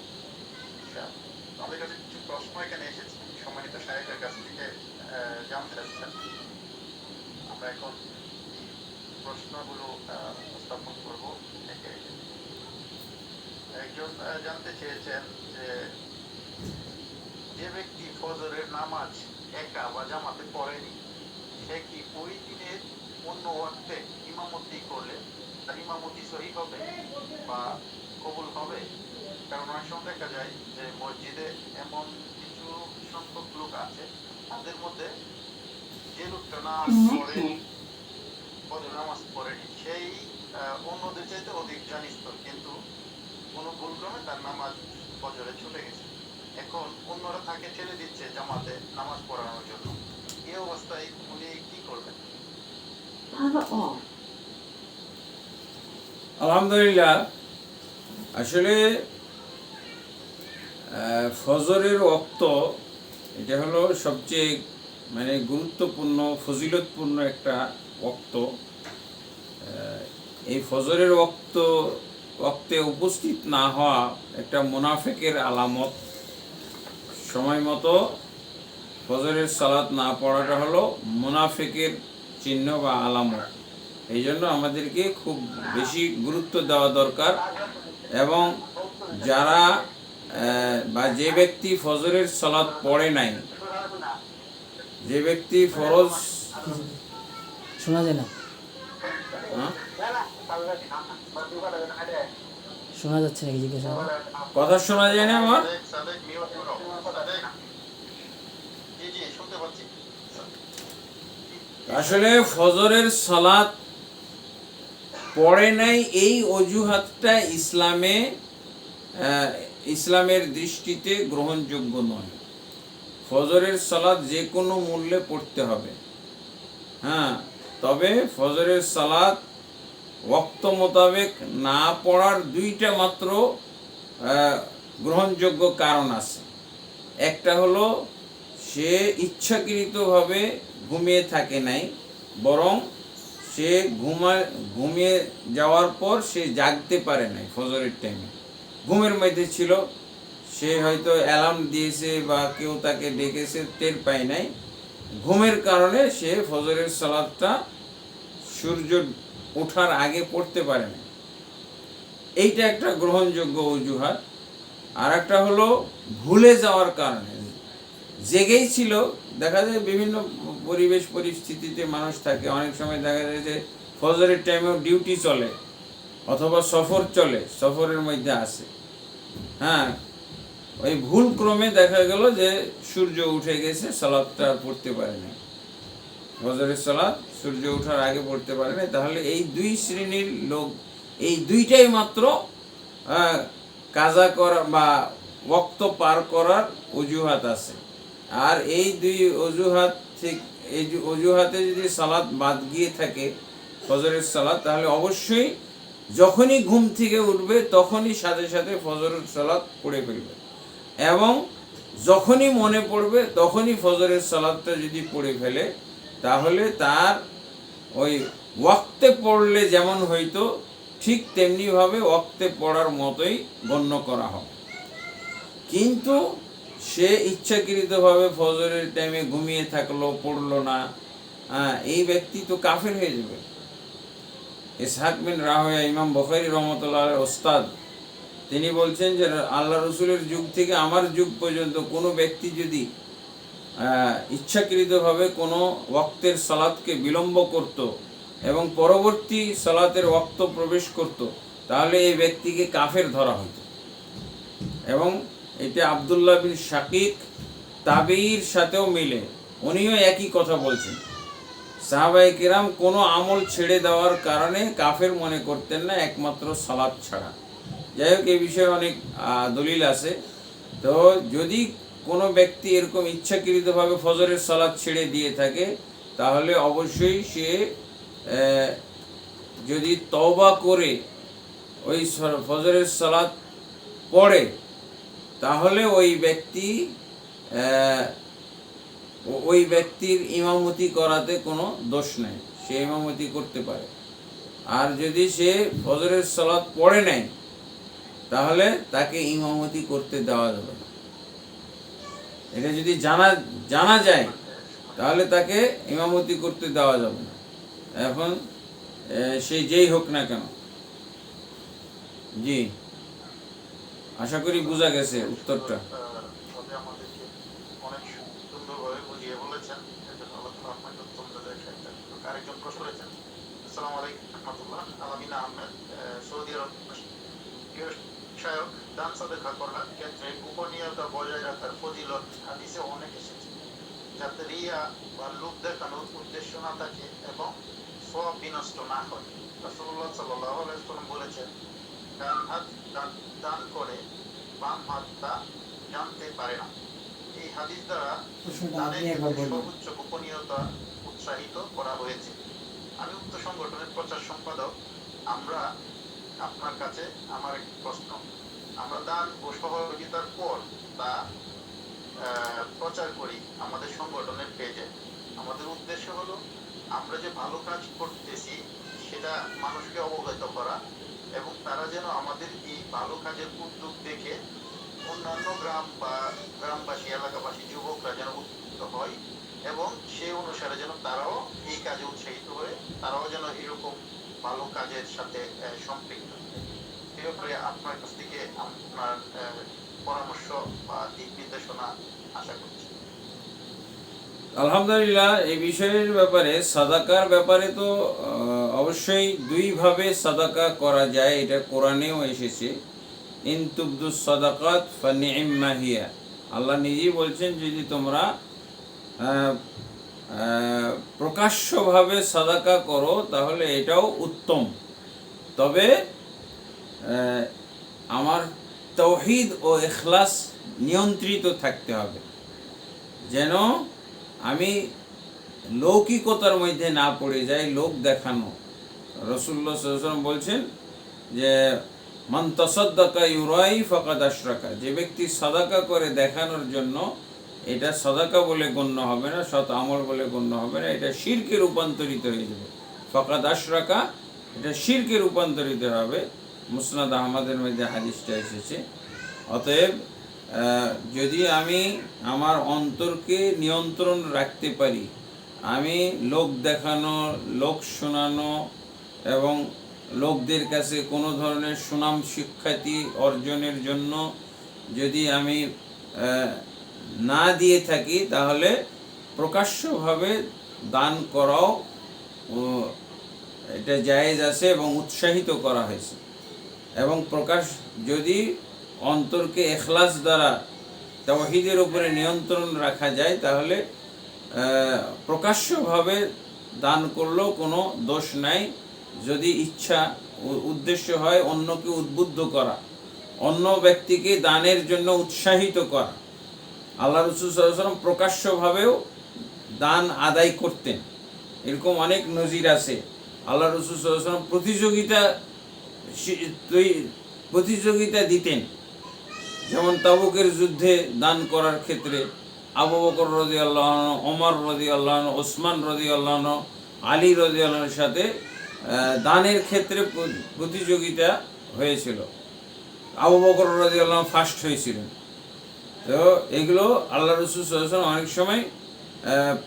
ইনশাআল্লাহ। আমাদের কাছে কিছু প্রশ্ন এখানে এসেছে, সম্মানিত সাহেবের কাছ থেকে জানতে চাচ্ছেন। আমরা এখন এই প্রশ্নগুলো উপস্থাপন করব। একজন জানতে চেয়েছেন যে ব্যক্তি ফজরের নামাজ একা বা জামাতে পড়েনি, সে কি ওই দিনের অন্য ওয়াক্তে ইমামতি করলে তার ইমামতি সহি হবে বা কবুল হবে? কারণ অনেক সময় দেখা যায় যে মসজিদে এমন কিছু সংখ্যক লোক আছে, তাদের মধ্যে যে লোকটা নামাজ পড়েনি সেই অন্যদের চাইতে অধিক জানিস্তর, কিন্তু কোনো ভুলক্রমে তার নামাজ ফজরে ছুটে গেছে। এখন অন্যরা তাকে ঠেলে দিচ্ছে জামাতে নামাজ পড়ানোর জন্য। এই অবস্থায় উনি কি করবেন? আলহামদুলিল্লাহ, আসলে ফজরের ওয়াক্ত এটা হলো সবচেয়ে গুরুত্বপূর্ণ ফজিলতপূর্ণ একটা ওয়াক্ত। এই ফজরের ওয়াক্তে উপস্থিত না হওয়া একটা মুনাফিকের আলামত। সময় মতো ফজরের সালাত না পড়াটা হলো মুনাফিকের চিহ্ন বা আলামত। এই জন্য আমাদেরকে খুব বেশি গুরুত্ব দেওয়া দরকার এবং যারা বা যে ব্যক্তি ফজরের সালাত পড়ে নাই, যে ব্যক্তি ফরজ শোনা যায় না, শোনা যাচ্ছে নাকি জিজ্ঞাসা? কথা শোনা যায় না আমার? আসলে ফজরের সালাত পড়ে নাই এই অজুহাতটা ইসলামের দৃষ্টিতে গ্রহণযোগ্য নয়। ফজরের সালাত যে কোনো মূল্যে পড়তে হবে। হ্যাঁ, তবে ফজরের সালাত ওয়াক্ত মোতাবেক না পড়ার দুইটা মাত্র গ্রহণযোগ্য কারণ আছে। একটা হলো সে ইচ্ছাকৃতভাবে ঘুমিয়ে থাকে নাই, বরং সে ঘুমিয়ে যাওয়ার পর সে জাগতে পারে নাই। ফজরের টাইমে ঘুমের মধ্যে ছিল, সে হয়তো অ্যালার্ম দিয়েছে বা কেউ তাকে ডেকেছে, টের পায় নাই। ঘুমের কারণে সে ফজরের সালাতটা সূর্য ওঠার আগে পড়তে পারে না। এইটা একটা গ্রহণযোগ্য অজুহাত। আর একটা হলো ভুলে যাওয়ার কারণে। জেগেই ছিল, দেখা যায় বিভিন্ন পরিবেশ পরিস্থিতিতে মানুষ থাকে, অনেক সময় দেখা যায় যে ফজরের টাইমেও ডিউটি চলে অথবা সফর চলে, সফরের মধ্যে আসে। হ্যাঁ, ওই ভুল ক্রমে দেখা গেল যে সূর্য উঠে গেছে, সালাতটা পড়তে পারে না, ফজরের সালাত সূর্য ওঠার আগে পড়তে পারে না। তাহলে এই দুই শ্রেণীর লোক, এই দুইটাই মাত্র কাজা করা বা ওয়াক্ত পার করার অজুহাত আছে। আর এই দুই অজুহাত এই অজুহাতে যদি সালাত বাদ গিয়ে থাকে ফজরের সালাত, তাহলে অবশ্যই যখনই ঘুম থেকে উঠবে তখনই সাথে সাথে ফজরের সালাত পড়ে ফেলবে, এবং যখনই মনে পড়বে তখনই ফজরের সালাতটা যদি পড়ে ফেলে, তাহলে তার ওই ওয়াক্তে পড়লে যেমন হইতো ঠিক তেমনিভাবে ওয়াক্তে পড়ার মতোই গণ্য করা হবে। কিন্তু সে ইচ্ছাকৃতভাবে ফজরের টাইমে ঘুমিয়ে থাকলো, পড়লো না, এই ব্যক্তি তো কাফের হয়ে যাবে। ইসহাক বিন রাহওয়া ইমাম বুখারী রহমতুল্লাহ আলাইহির ওস্তাদ, তিনি বলছেন যে আল্লাহ রসুলের যুগ থেকে আমার যুগ পর্যন্ত কোনো ব্যক্তি যদি ইচ্ছাকৃতভাবে কোনো ওয়াক্তের সালাতকে বিলম্ব করত এবং পরবর্তী সালাতের ওয়াক্ত প্রবেশ করত, তাহলে এই ব্যক্তিকে কাফের ধরা হতো। এবং এটা আব্দুল্লাহ বিন শাকিক তাবেঈর সাথেও মিলে, উনিও একই কথা বলছেন। সাহাবায়ে কেরাম কোনো আমল ছেড়ে দেওয়ার কারণে কাফের মনে করতেন না, একমাত্র সালাত ছাড়া। যাই হোক, এই বিষয়ে অনেক দলিল আছে। তো যদি কোনো ব্যক্তি এরকম ইচ্ছাকৃতভাবে ফজরের সালাত ছেড়ে দিয়ে থাকে, তাহলে অবশ্যই সে যদি তওবা করে ওই ফজরের সালাত পড়ে, তাহলে ওই ব্যক্তির ইমামতি করাতে কোনো দোষ নেই, সে ইমামতি করতে পারে। আর যদি সে ফজরের সালাত পড়ে নাই, তাহলে তাকে ইমামতি করতে দেওয়া যাবে না। এটা যদি জানা যায়, তাহলে তাকে ইমামতি করতে দেওয়া যাবে না, এখন সে যেই হোক না কেন। জি, আশা করি বোঝা গেছে উত্তরটা। তবে আমাদেরকে অনেক সুন্দরভাবে বুঝিয়ে বলেছেন, এজন্য আল্লাহ তাআলা আপনাকে উত্তম জাযায় খায়ের দান করুন। আরেকজন প্রশ্ন করেছেন, আসসালামু আলাইকুম রাহমাতুল্লাহ, আলামিনা আহমেদ, সৌদি আরব। প্রিয় শায়খ, দান সাদকা করার ক্ষেত্রে গোপনীয়তা বজায় রাখার ফজিলত হাদিসে অনেক এসেছে, যাতে রিয়া বা লোক দেখানোর উদ্দেশ্য না থাকে এবং সওয়াব বিনষ্ট না হয়। রাসূলুল্লাহ সাল্লাল্লাহু আলাইহি ওয়াসাল্লাম বলেছেন, ডান হাত দান করে বাম হাত তা জানতে পারে না। এই হাদিস দ্বারা দানের সর্বোচ্চ গোপনীয়তা উৎসাহিত করা হয়েছে। আমি উক্ত সংগঠনের প্রচার সম্পাদক। আপনার কাছে আমার একটি প্রশ্ন, আমরা দান ও সহযোগিতার পর তা প্রচার করি আমাদের সংগঠনের পেজে। আমাদের উদ্দেশ্য হলো আমরা যে ভালো কাজ করতেছি সেটা মানুষকে অবগত করা, এবং তারা যেন আমাদের এই ভালো কাজের উদ্যোগ দেখে অন্যান্য গ্রামবাসী, এলাকাবাসী, যুবকরা যেন উদ্বুদ্ধ হয়, এবং সেই অনুসারে যেন তারাও এই কাজে উৎসাহিত হয়ে তারাও যেন এরকম ভালো কাজের সাথে সম্পৃক্ত হয়। এই ব্যাপারে আপনার কাছ থেকে আপনার পরামর্শ বা দিক নির্দেশনা আশা করছি। আলহামদুলিল্লাহ, এই বিষয়ের ব্যাপারে, সাদাকার ব্যাপারে তো অবশ্যই দুইভাবে সাদাকা করা যায়, এটা কোরআনেও এসেছে। ইন তুবদুস সাদাকাত ফানি'ম্মা হিয়া, আল্লাহ নিজেই বলছেন, যদি তোমরা প্রকাশ্যভাবে সাদাকা করো তাহলে এটাও উত্তম। তবে আমার তাওহীদ ও ইখলাস নিয়ন্ত্রিত থাকতে হবে, যেন আমি লৌকিকতার মধ্যে না পড়ে যাই, লোক দেখানো। রাসূলুল্লাহ সাল্লাল্লাহু আলাইহি ওয়াসাল্লাম বলছেন যে মান তাসাদ্দাকা ইউরাই ফাকাদ আশরাকা, যে ব্যক্তি সাদাকা করে দেখানোর জন্য, এটা সাদাকা বলে গণ্য হবে না, সৎ আমল বলে গণ্য হবে না, এটা শিরকে রূপান্তরিত হয়ে যাবে। ফাকাদ আশরাকা, এটা শিরকে রূপান্তরিত হবে। মুসনাদ আহমদের মধ্যে হাদিসটা এসেছে। অতএব যদি আমি আমার অন্তরকে নিয়ন্ত্রণ রাখতে পারি, আমি লোক দেখানো, লোক শোনানো এবং লোকদের কাছে কোনো ধরনের সুনাম সুখ্যাতি অর্জনের জন্য যদি আমি না দিয়ে থাকি, তাহলে প্রকাশ্যভাবে দান করাও এটা জায়েজ আছে এবং উৎসাহিত করা হয়েছে। এবং যদি অন্তরকে ইখলাস দ্বারা তাওহীদের উপরে নিয়ন্ত্রণ রাখা যায়, তাহলে প্রকাশ্যভাবে দান করলেও কোনো দোষ নাই, যদি উদ্দেশ্য হয় অন্যকে উদ্বুদ্ধ করা, অন্য ব্যক্তিকে দানের জন্য উৎসাহিত করা। আল্লাহ রাসূল সাল্লাল্লাহু আলাইহি ওয়াসাল্লাম প্রকাশ্যভাবেও দান আদায় করতেন, এরকম অনেক নজির আছে। আল্লাহ রাসূল সাল্লাল্লাহু আলাইহি ওয়াসাল্লাম প্রতিযোগিতা দিতেন, যেমন তাবুকের যুদ্ধে দান করার ক্ষেত্রে আবু বকর রাদিয়াল্লাহু আনহু, ওমর রাদিয়াল্লাহু আনহু, ওসমান রাদিয়াল্লাহু আনহু, আলী রাদিয়াল্লাহু আনহুর সাথে দানের ক্ষেত্রে প্রতিযোগিতা হয়েছিল। আবু বকর রাদিয়াল্লাহু আনহু ফার্স্ট হয়েছিলেন। তো এগুলো আল্লাহ রাসূল সাল্লাল্লাহু আলাইহি ওয়াসাল্লাম অনেক সময়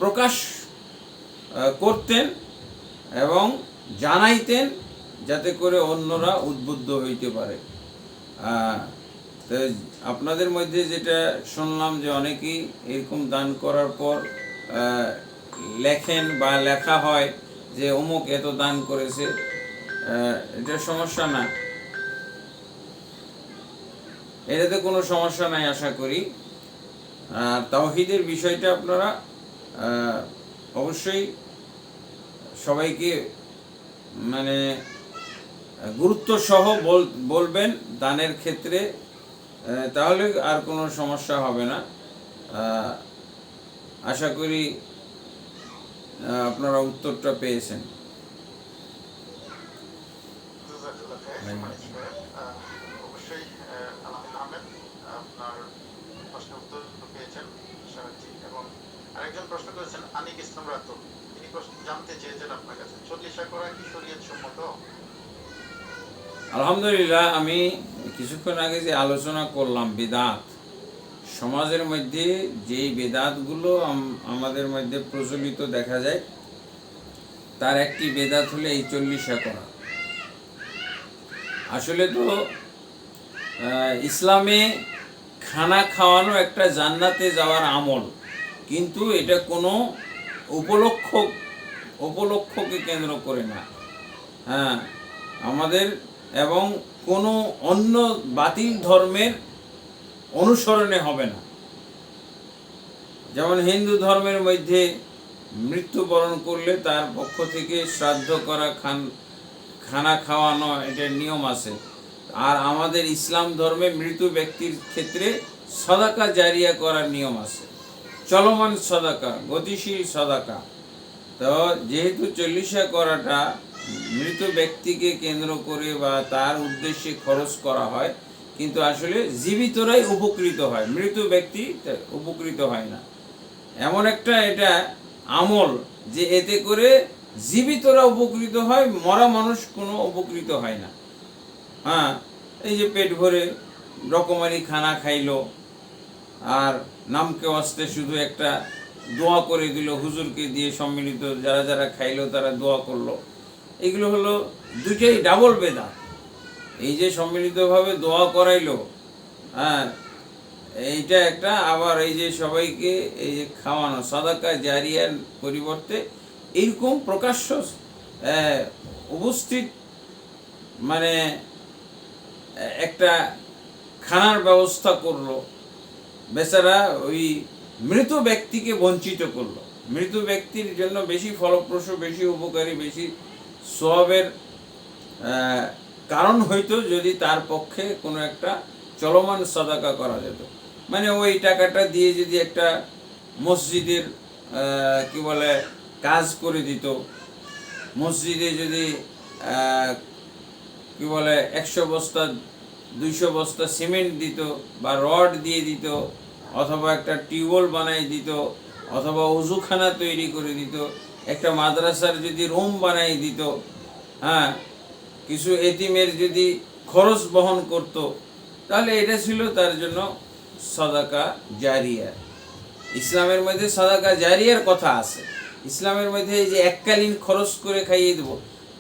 প্রকাশ করতেন এবং জানাইতেন, যাতে করে অন্যরা উদ্বুদ্ধ হইতে পারে। তো আপনাদের মধ্যে যেটা শুনলাম যে অনেকেই এরকম দান করার পর লেখেন বা লেখা হয় যে অমুক এত দান করেছে, এটা সমস্যা না, এটাতে কোনো সমস্যা নাই আশা করি। তাওহীদের বিষয়টা আপনারা অবশ্যই সবাইকে মানে গুরুত্ব সহ বলবেন দানের ক্ষেত্রে, তাহলে আর কোনো সমস্যা হবে না। আশা করি আপনারা উত্তরটা পেয়েছেন। জাযাকাল্লাহ খাইর। মানিক সাহেব, অবশ্যই আলহামদুলিল্লাহ আহমেদ, আপনার প্রশ্নের উত্তর পেয়েছেন আশা রাখছি। এবং আরেকজন প্রশ্ন করেছেন আনিক ইসলাম রাতুল, তিনি জানতে চেয়েছেন আপনার কাছে চল্লিশা করা কি শরীয়ত সম্মত? আলহামদুলিল্লাহ, আমি কিছুক্ষণ আগে যে আলোচনা করলাম বিদআত, সমাজের মধ্যে যেই বিদআতগুলো আমাদের মধ্যে প্রচলিত দেখা যায়, তার একটি বিদআত হলো এই চল্লিশা করা। আসলে তো ইসলামে খানা খাওয়ানো একটা জান্নাতে যাওয়ার আমল, কিন্তু এটা কোনো উপলক্ষকে কেন্দ্র করে না। হ্যাঁ, আমাদের এবং কোনো অন্য বাতিল ধর্মের অনুসরণে হবে না। যেমন হিন্দু ধর্মের মধ্যে মৃত্যুবরণ করলে তার পক্ষ থেকে শ্রাদ্ধ করা, খানা খাওয়ানো, এটার নিয়ম আছে। আর আমাদের ইসলাম ধর্মে মৃত ব্যক্তির ক্ষেত্রে সদাকা জারিয়া করার নিয়ম আছে, চলমান সদাকা, গতিশীল সদাকা। তো যেহেতু চল্লিশা করাটা মৃত ব্যক্তিকে কেন্দ্র করে বা তার উদ্দেশ্যে খরচ করা হয়, কিন্তু আসলে জীবিতরাই উপকৃত হয়, মৃত ব্যক্তি উপকৃত হয় না। এমন একটা এটা আমল যে এতে করে জীবিতরা উপকৃত হয়, মরা মানুষ কোনো উপকৃত হয় না। হ্যাঁ, এই যে পেট ভরে রকমারি খানা খাইলো আর নামকে ওয়াস্তে শুধু একটা দোয়া করে দিল, হুজুরকে দিয়ে সম্মিলিত যারা যারা খাইলো তারা দোয়া করলো, এগুলো হলো দুইটাই ডাবল বেদাত। এই যে সম্মিলিতভাবে দোয়া করাইলো, হ্যাঁ, এইটা একটা, আবার এই যে সবাইকে এই যে খাওয়ানো সাদাকা জারিয়ার পরিবর্তে এইরকম প্রকাশ্য উপস্থিত মানে একটা খানার ব্যবস্থা করলো, বেচারা ওই মৃত ব্যক্তিকে বঞ্চিত করলো। মৃত ব্যক্তির জন্য বেশি ফলপ্রসূ, বেশি উপকারী, বেশি সওয়াবের কারণ হইতো যদি তার পক্ষে কোনো একটা চলমান সাদাকা করা যেত। মানে ওই টাকাটা দিয়ে যদি একটা মসজিদের কি বলে কাজ করে দিত, মসজিদে যদি কি বলে 100 বস্তা 200 বস্তা সিমেন্ট দিত বা রড দিয়ে দিত, অথবা একটা টিউবওয়েল বানাই দিত, অথবা উজুখানা তৈরি করে দিত, একটা মাদ্রাসার যদি রুম বানাই দিত, হ্যাঁ, কিছু এতিমের যদি খরচ বহন করত, তাহলে এটা ছিল তার জন্য সাদাকা জারিয়া। ইসলামের মধ্যে সাদাকা জারিয়ার কথা আছে। ইসলামের মধ্যে এই যে এককালীন খরচ করে খাইয়ে দেব,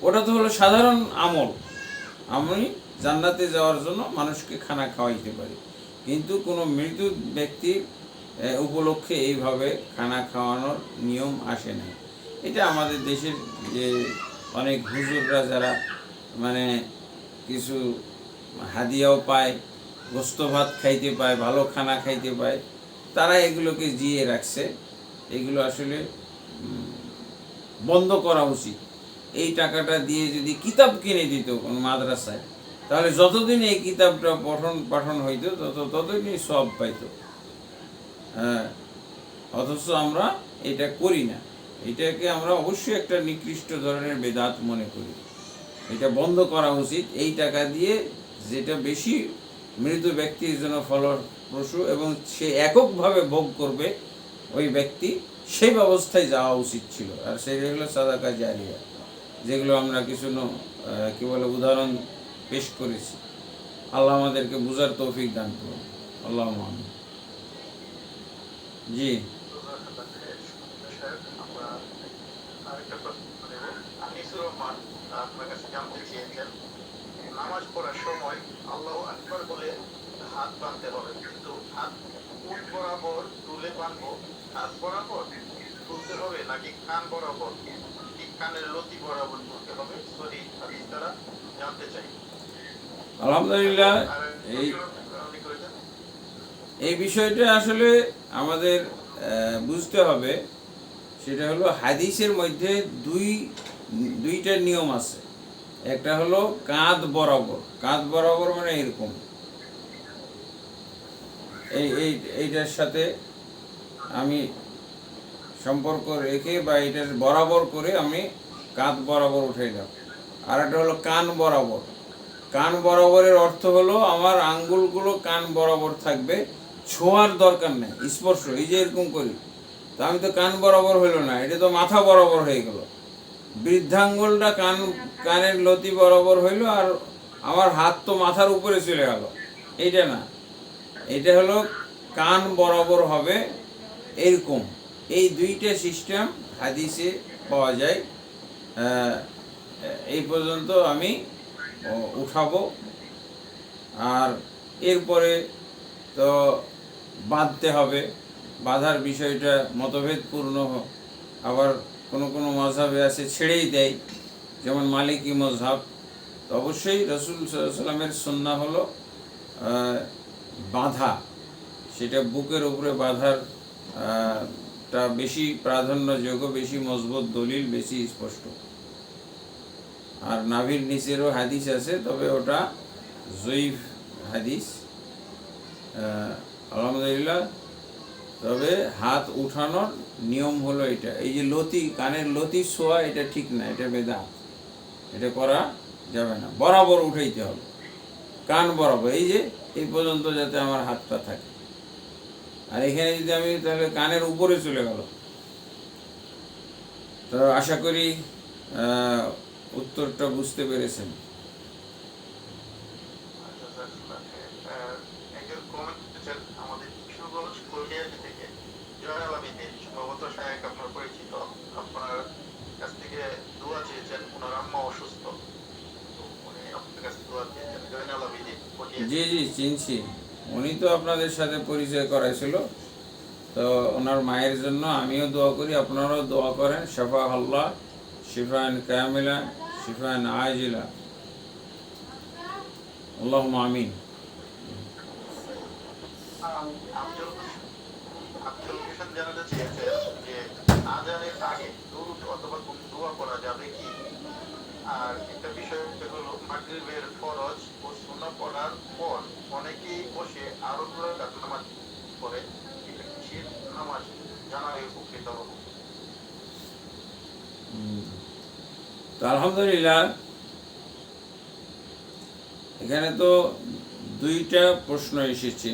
ওটা তো হলো সাধারণ আমল। আমি জান্নাতে যাওয়ার জন্য মানুষকে খানা খাওয়াইতে পারি, কিন্তু কোনো মৃত ব্যক্তির উপলক্ষে এইভাবে খানা খাওয়ানোর নিয়ম আসে না। এটা আমাদের দেশের যে অনেক হুজুররা যারা মানে কিছু হাদিয়াও পায়, গোস্ত ভাত খাইতে পায়, ভালো খানা খাইতে পায়, তারা এগুলোকে জিয়ে রাখছে। এগুলো আসলে বন্ধ করা উচিত। এই টাকাটা দিয়ে যদি কিতাব কিনে দিত কোনো মাদ্রাসায়, তাহলে যতদিন এই কিতাবটা পঠন হইতো ততদিনই সব পাইতো। হ্যাঁ, অথচ আমরা এটা করি না। এটাকে আমরা অবশ্যই একটা নিকৃষ্ট ধরনের বেদাত মনে করি। এটা বন্ধ করা উচিত। এই টাকা দিয়ে যেটা বেশি মৃত ব্যক্তির জন্য ফলপ্রসূ এবং সে এককভাবে ভোগ করবে ওই ব্যক্তি, সেই ব্যবস্থায় যাওয়া উচিত ছিল। আর সেটা হলো সাদাকা জারিয়া, যেগুলো আমরা কিছু কি বলে উদাহরণ পেশ করেছি। আল্লাহ আমাদেরকে বুঝার তৌফিক দান করুন। আল্লাহ আমিন। জি, আমরা আরেকটা প্রশ্ন নেব। আনিসুর রহমান আপনার কাছে জানতে চেয়েছেন, নামাজ পড়ার সময় আল্লাহু আকবার বলে হাত বাঁধতে হবে, কিন্তু হাত কোন বরাবর তুলে বাঁধবো? হাত বরাবর তুলতে হবে নাকি কান বরাবর, ঠিক কানের লতি বরাবর তুলতে হবে? সহি হাদিস দ্বারা জানতে চাই। আলহামদুলিল্লাহ, আর এই আপনি করেছেন এই বিষয়টা আসলে আমাদের বুঝতে হবে। সেটা হলো হাদিসের মধ্যে দুইটা নিয়ম আছে। একটা হলো কাঁধ বরাবর। কাঁধ বরাবর মানে এরকম, এইটার সাথে আমি সম্পর্ক রেখে বা এটার বরাবর করে আমি কাঁধ বরাবর উঠাইলাম। আর একটা হলো কান বরাবর। কান বরাবরের অর্থ হলো আমার আঙ্গুলগুলো কান বরাবর থাকবে, ছোঁয়ার দরকার নেই, স্পর্শ। এই যে এরকম করি, তা আমি তো কান বরাবর হইল না, এটা তো মাথা বরাবর হয়ে গেল। বৃদ্ধাঙ্গুলটা কানের লতি বরাবর হইল, আর আমার হাত তো মাথার উপরে চলে গেল। এইটা না, এটা হলো কান বরাবর হবে এরকম। এই দুইটা সিস্টেম হাদিসে পাওয়া যায়। এই পর্যন্ত আমি উঠাবো। আর এরপরে তো বাঁধতে হবে। বাঁধার বিষয়টা মতভেদপূর্ণ। আবার কোনো কোনো মাযহাবে আছে ছেড়েই দেয়, যেমন মালিকি মাযহাব। তো অবশ্যই রাসূল সাল্লাল্লাহু আলাইহি ওয়াসাল্লামের সুন্নাহ হলো বাঁধা। সেটা বুকের উপরে বাঁধার টা বেশি প্রাধান্যযোগ্য, বেশি মজবুত দলিল, বেশি স্পষ্ট। আর নাভির নিচেরও হাদিস আছে, তবে ওটা জয়ীফ হাদিস। আলহামদুলিল্লাহ। তবে হাত উঠানোর নিয়ম হলো এটা। এই যে লতি, কানের লতি ছোঁয়া, এটা ঠিক না, এটা বেদাত। এটা করা যাবে না। বরাবর উঠাইতে হবে, কান বরাবর। এই যে এই পর্যন্ত যাতে আমার হাতটা থাকে। আর এখানে যদি আমি, তাহলে কানের উপরে চলে গেল। তো আশা করি উত্তরটা বুঝতে পেরেছেন। আচ্ছা স্যার, একজন কমেন্ট করেছেন আমাদের কিশোরগঞ্জ কলিয়াদি থেকে, জয়নাল আবেদীন, সম্ভবত শায়েখ আপনার পরিচিত। আপনার কাছ থেকে দোয়া চেয়েছেন, ওনার আম্মা অসুস্থ, তো উনি আপনার কাছে দোয়া চেয়েছেন। জয়নাল আবেদীন কলিয়াদি। জি জি, চিনছি। উনি তো আপনাদের সাথে পরিচয় করাইছিল। তো ওনার মায়ের জন্য আমিও দোয়া করি, আপনারাও দোয়া করেন। শাফা আল্লাহ, শিফান কামিলা, শিফান আজিলা, আল্লাহুম্মা আমিন। আফজল হোসেন জানাতে চেয়েছেন যে আজানের আগে দুরূদ অথবা কোন দোয়া করা যাবে কি? আর একটা বিষয় হলো মাগরিবের ফরজ ও সুন্নাহ পড়ার পর অনেকেই বসে আরো 2 রাকাত নামাজ পড়ে, এটা কিসের নামাজ? জানালে উপকৃত হব। তো আলহামদুলিল্লাহ, এখানে তো দুইটা প্রশ্ন এসেছে।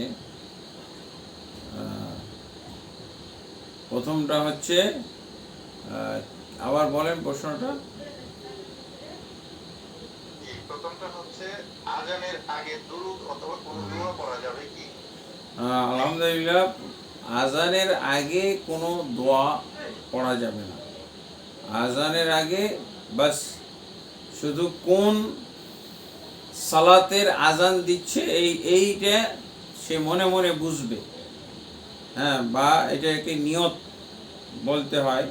প্রথমটা হচ্ছে, আবার বলেন প্রশ্নটা। জি, প্রথমটা হচ্ছে আজানের আগে দুরূদ অথবা কোন দোয়া পড়া যাবে কি? আলহামদুলিল্লাহ, আজানের আগে কোনো দোয়া পড়া যাবে না। আজানের আগে বাস শুধু কোন সালাতের আজান দিচ্ছে এইটা সে মনে মনে বুঝবে। হ্যাঁ, বা এটাকে নিয়ত বলতে হয়।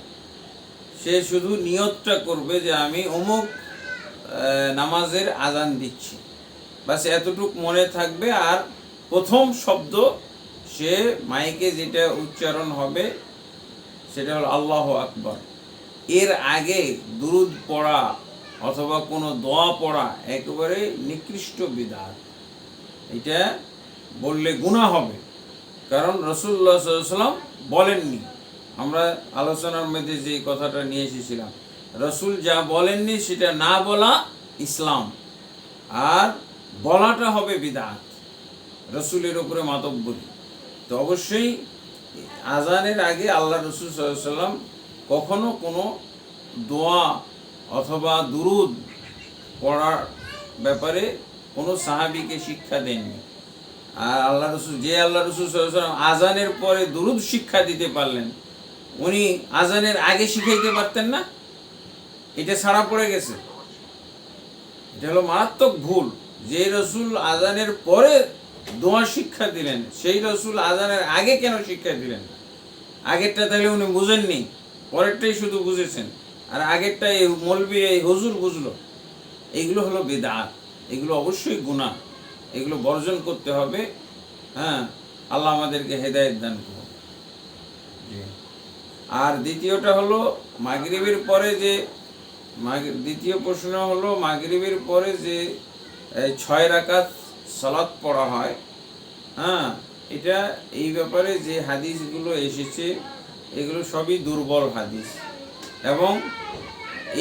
সে শুধু নিয়তটা করবে যে আমি অমুক নামাজের আজান দিচ্ছি, বাস এতটুক মনে থাকবে। আর প্রথম শব্দ সে মাইকে যেটা উচ্চারণ হবে সেটা হলো আল্লাহু আকবার। এর আগে দুরুদ পড়া অথবা কোনো দোয়া পড়া একেবারে নিকৃষ্ট বিদআত। এটা বললে গুনাহ হবে, কারণ রাসূলুল্লাহ সাল্লাল্লাহু আলাইহি ওয়াসাল্লাম বলেননি। আমরা আলোচনার মধ্যে যে কথাটা নিয়ে এসেছিলাম, রাসূল যা বলেননি সেটা না বলা ইসলাম, আর বলাটা হবে বিদআত, রাসূলের উপরে মাতব্বরি। তো অবশ্যই আজানের আগে আল্লাহ রাসূল সাল্লাল্লাহু আলাইহি ওয়াসাল্লাম কখনো কোনো দোয়া অথবা দুরুদ পড়ার ব্যাপারে কোনো সাহাবীকে শিক্ষা দেননি। আর আল্লাহ রাসূল সাল্লাল্লাহু আলাইহি ওয়াসাল্লাম আজানের পরে দুরুদ শিক্ষা দিতে পারলেন, উনি আজানের আগে শিখাইতে পারতেন না? এটা ছাড়া পড়ে গেছে। এটা হলো মারাত্মক ভুল। যে রসুল আজানের পরে দোয়া শিক্ষা দিলেন, সেই রসুল আজানের আগে কেন শিক্ষা দিলেন? আগেরটা তাহলে উনি বুঝেননি, পরেরটাই শুধু বুঝেছেন, আর আগেরটা এই মৌলবি এই হুজুর বুঝলো। এইগুলো হলো বিদআত, এগুলো অবশ্যই গুনাহ, এগুলো বর্জন করতে হবে। হ্যাঁ, আল্লাহ আমাদেরকে হেদায়েত দান করুন। জি। আর দ্বিতীয়টা হলো মাগরিবের পরে যে দ্বিতীয় প্রশ্ন হলো মাগরিবের পরে যে 6 রাকাত সালাত পড়া হয়। হ্যাঁ, এটা এই ব্যাপারে যে হাদিসগুলো এসেছে এগুলো সবই দুর্বল হাদিস, এবং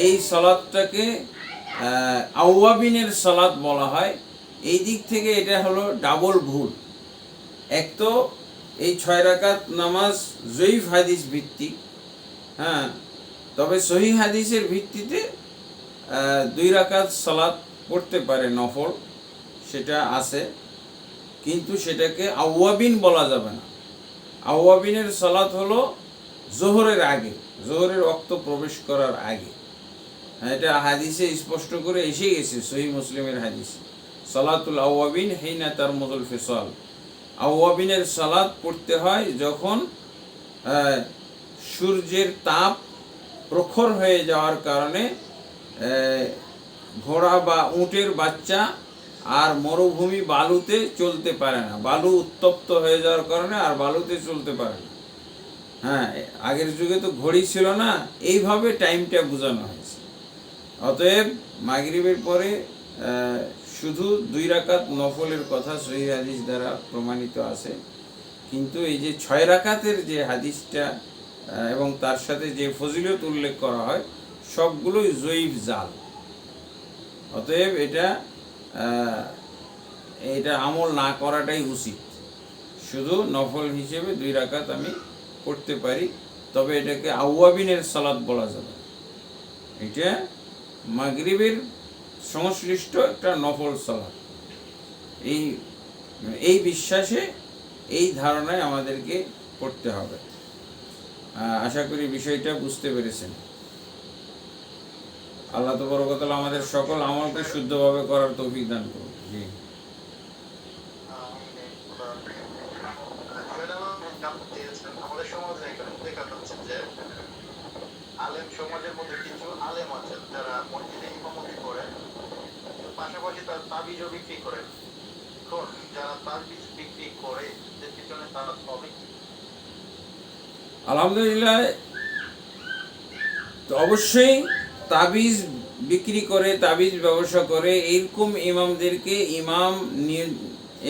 এই সালাতটাকে আওয়াবিনের সালাত বলা হয়। এই দিক থেকে এটা হলো ডাবল ভুল। এক তো এই 6 রাকাত নামাজ জয়ীফ হাদিস ভিত্তিক, হ্যাঁ, তবে সহিহ হাদিসের ভিত্তিতে 2 রাকাত সালাত পড়তে পারে নফল, সেটা আছে, কিন্তু সেটাকে আওয়াবিন বলা যাবে না। আওয়াবিনের সালাত হলো জোহরের আগে, জোহরের ওয়াক্ত প্রবেশ করার আগে। এটা হাদিসে স্পষ্ট করে এসে গেছে, সহিহ মুসলিমের হাদিসে, সালাতুল আওয়াবিন হিনা তারমুদুল ফিসাল। আওয়াবিনের সালাত পড়তে হয় যখন সূর্যের তাপ প্রখর হয়ে যাওয়ার কারণে ঘোড়া বা উটের বাচ্চা আর মরুভূমি বালুতে চলতে পারে না, বালু উত্তপ্ত হয়ে যাওয়ার কারণে আর বালুতে চলতে পারে না। হ্যাঁ, আগের যুগে তো ঘড়ি ছিল না, এইভাবে টাইমটা বোঝানো হয়েছে। অতএব মাগরিবের পরে শুধু 2 রাকাত নফলের কথা সহিহ হাদিস দ্বারা প্রমাণিত আছে, কিন্তু এই যে 6 রাকাতের যে হাদিসটা এবং তার সাথে যে ফজিলত উল্লেখ করা হয় সবগুলোই জয়ীফ জাল। অতএব এটা আমল না করাটাই উচিত। শুধু নফল হিসেবে 2 রাকাত আমি পড়তে পারি, তবে এটাকে আওয়াবিনের সালাত বলা যাবে। এটা মাগরিবের সংশ্লিষ্ট একটা নফল সালাত। এই বিশ্বাসে, এই ধারণায় আমাদেরকে পড়তে হবে। আশা করি বিষয়টা বুঝতে পেরেছেন। আল্লাহ তাবারক ওয়া তাআলা আমাদের সকল আমলকে শুদ্ধভাবে করার তৌফিক দান করুন। জি। আমাদের সমাজে এখন দেখা যাচ্ছে যে আলেম সমাজের মধ্যে কিছু আলেম আছেন যারা মসজিদে ইমামতি করেন, পাশাপাশি তার তাবিজও বিক্রি করেন। এখন যারা তাবিজ বিক্রি করে এর পিছনে তারা হবে কি? আলহামদুলিল্লাহ, তো অবশ্যই তাবিজ বিক্রি করে, তাবিজ ব্যবসা করে এরকম ইমামদেরকে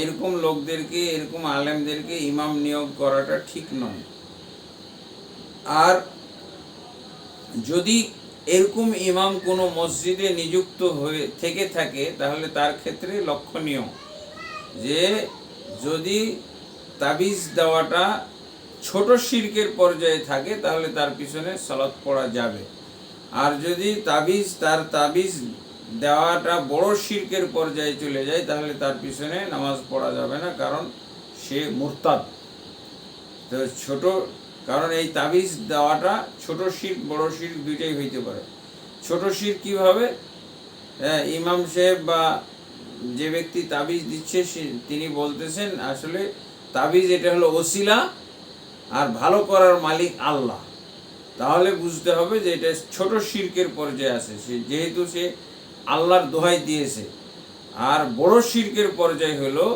এরকম লোকদেরকে, এরকম আলেমদেরকে ইমাম নিয়োগ করাটা ঠিক নয়। আর যদি এরকম ইমাম কোনো মসজিদে নিযুক্ত হয়ে থেকে থাকে তাহলে তার ক্ষেত্রে লক্ষণীয় যে যদি তাবিজ দেওয়াটা ছোট শিরকের পর্যায়ে থাকে তাহলে তার পিছনে সালাত পড়া যাবে। আর যদি তার তাবিজ দেওয়াটা বড় শিরকের পর্যায়ে চলে যায় তাহলে তার পিছনে নামাজ পড়া যাবে না, কারণ সে মুরতাদ। তো কারণ এই তাবিজ দেওয়াটা ছোট শিরক বড় শিরক দুইটাই হইতে পারে। ছোট শিরক কীভাবে? ইমাম সাহেব বা যে ব্যক্তি তাবিজ দিচ্ছে তিনি বলতেছেন আসলে তাবিজ এটা হলো ওসিলা আর ভালো করার মালিক আল্লাহ, তাহলে বুঝতে হবে যে এটা ছোট শিরকের পর্যায়ে আছে, যেহেতু সে আল্লাহর দোহাই দিয়েছে। আর বড় শিরকের পর্যায়ে হলো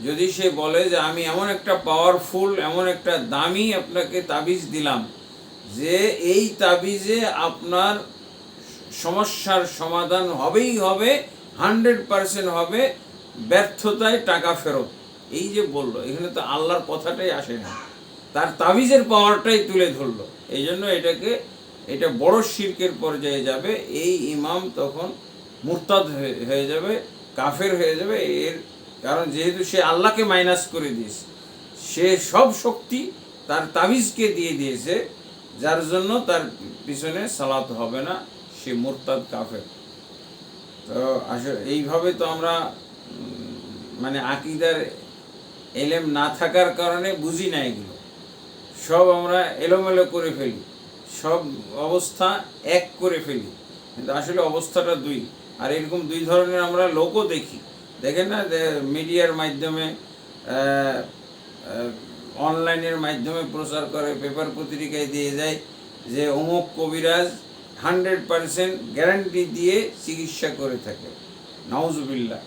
যদি সে বলে যে আমি এমন একটা পাওয়ারফুল, এমন একটা দামি আপনাকে তাবিজ দিলাম যে এই তাবিজে আপনার সমস্যার সমাধান হবেই হবে, 100% হবে, ব্যর্থতায় টাকা ফেরত। এই যে বললো, এখানে তো আল্লাহর কথাটাই আসে না, তার তাবিজের পাওয়ারটাই তুলে ধরলো। এই জন্য এটা বড় শিরকের পর্যায়ে যাবে। এই ইমাম তখন মুরতাদ হয়ে যাবে, কাফের হয়ে যাবে। কারণ যেহেতু সে আল্লাহকে মাইনাস করে দিয়েছে, সে সব শক্তি তার তাবিজকে দিয়ে দিয়েছে, যার জন্য তার পিছনে সালাত হবে না, সে মুরতাদ কাফের। তো আসলে এইভাবে তো আমরা মানে আকীদার এলেম না থাকার কারণে বুঝি না, এগুলো সব আমরা এলোমেলো করে ফেলি, সব অবস্থা এক করে ফেলি, কিন্তু আসলে অবস্থাটা দুই। আর এরকম দুই ধরনের আমরা লোকও দেখি, দেখেন না যে মিডিয়ার মাধ্যমে, অনলাইনের মাধ্যমে প্রচার করে, পেপার পত্রিকায় দিয়ে যায় যে অমুক কবিরাজ 100% গ্যারান্টি দিয়ে চিকিৎসা করে থাকে। নাউজুবিল্লাহ,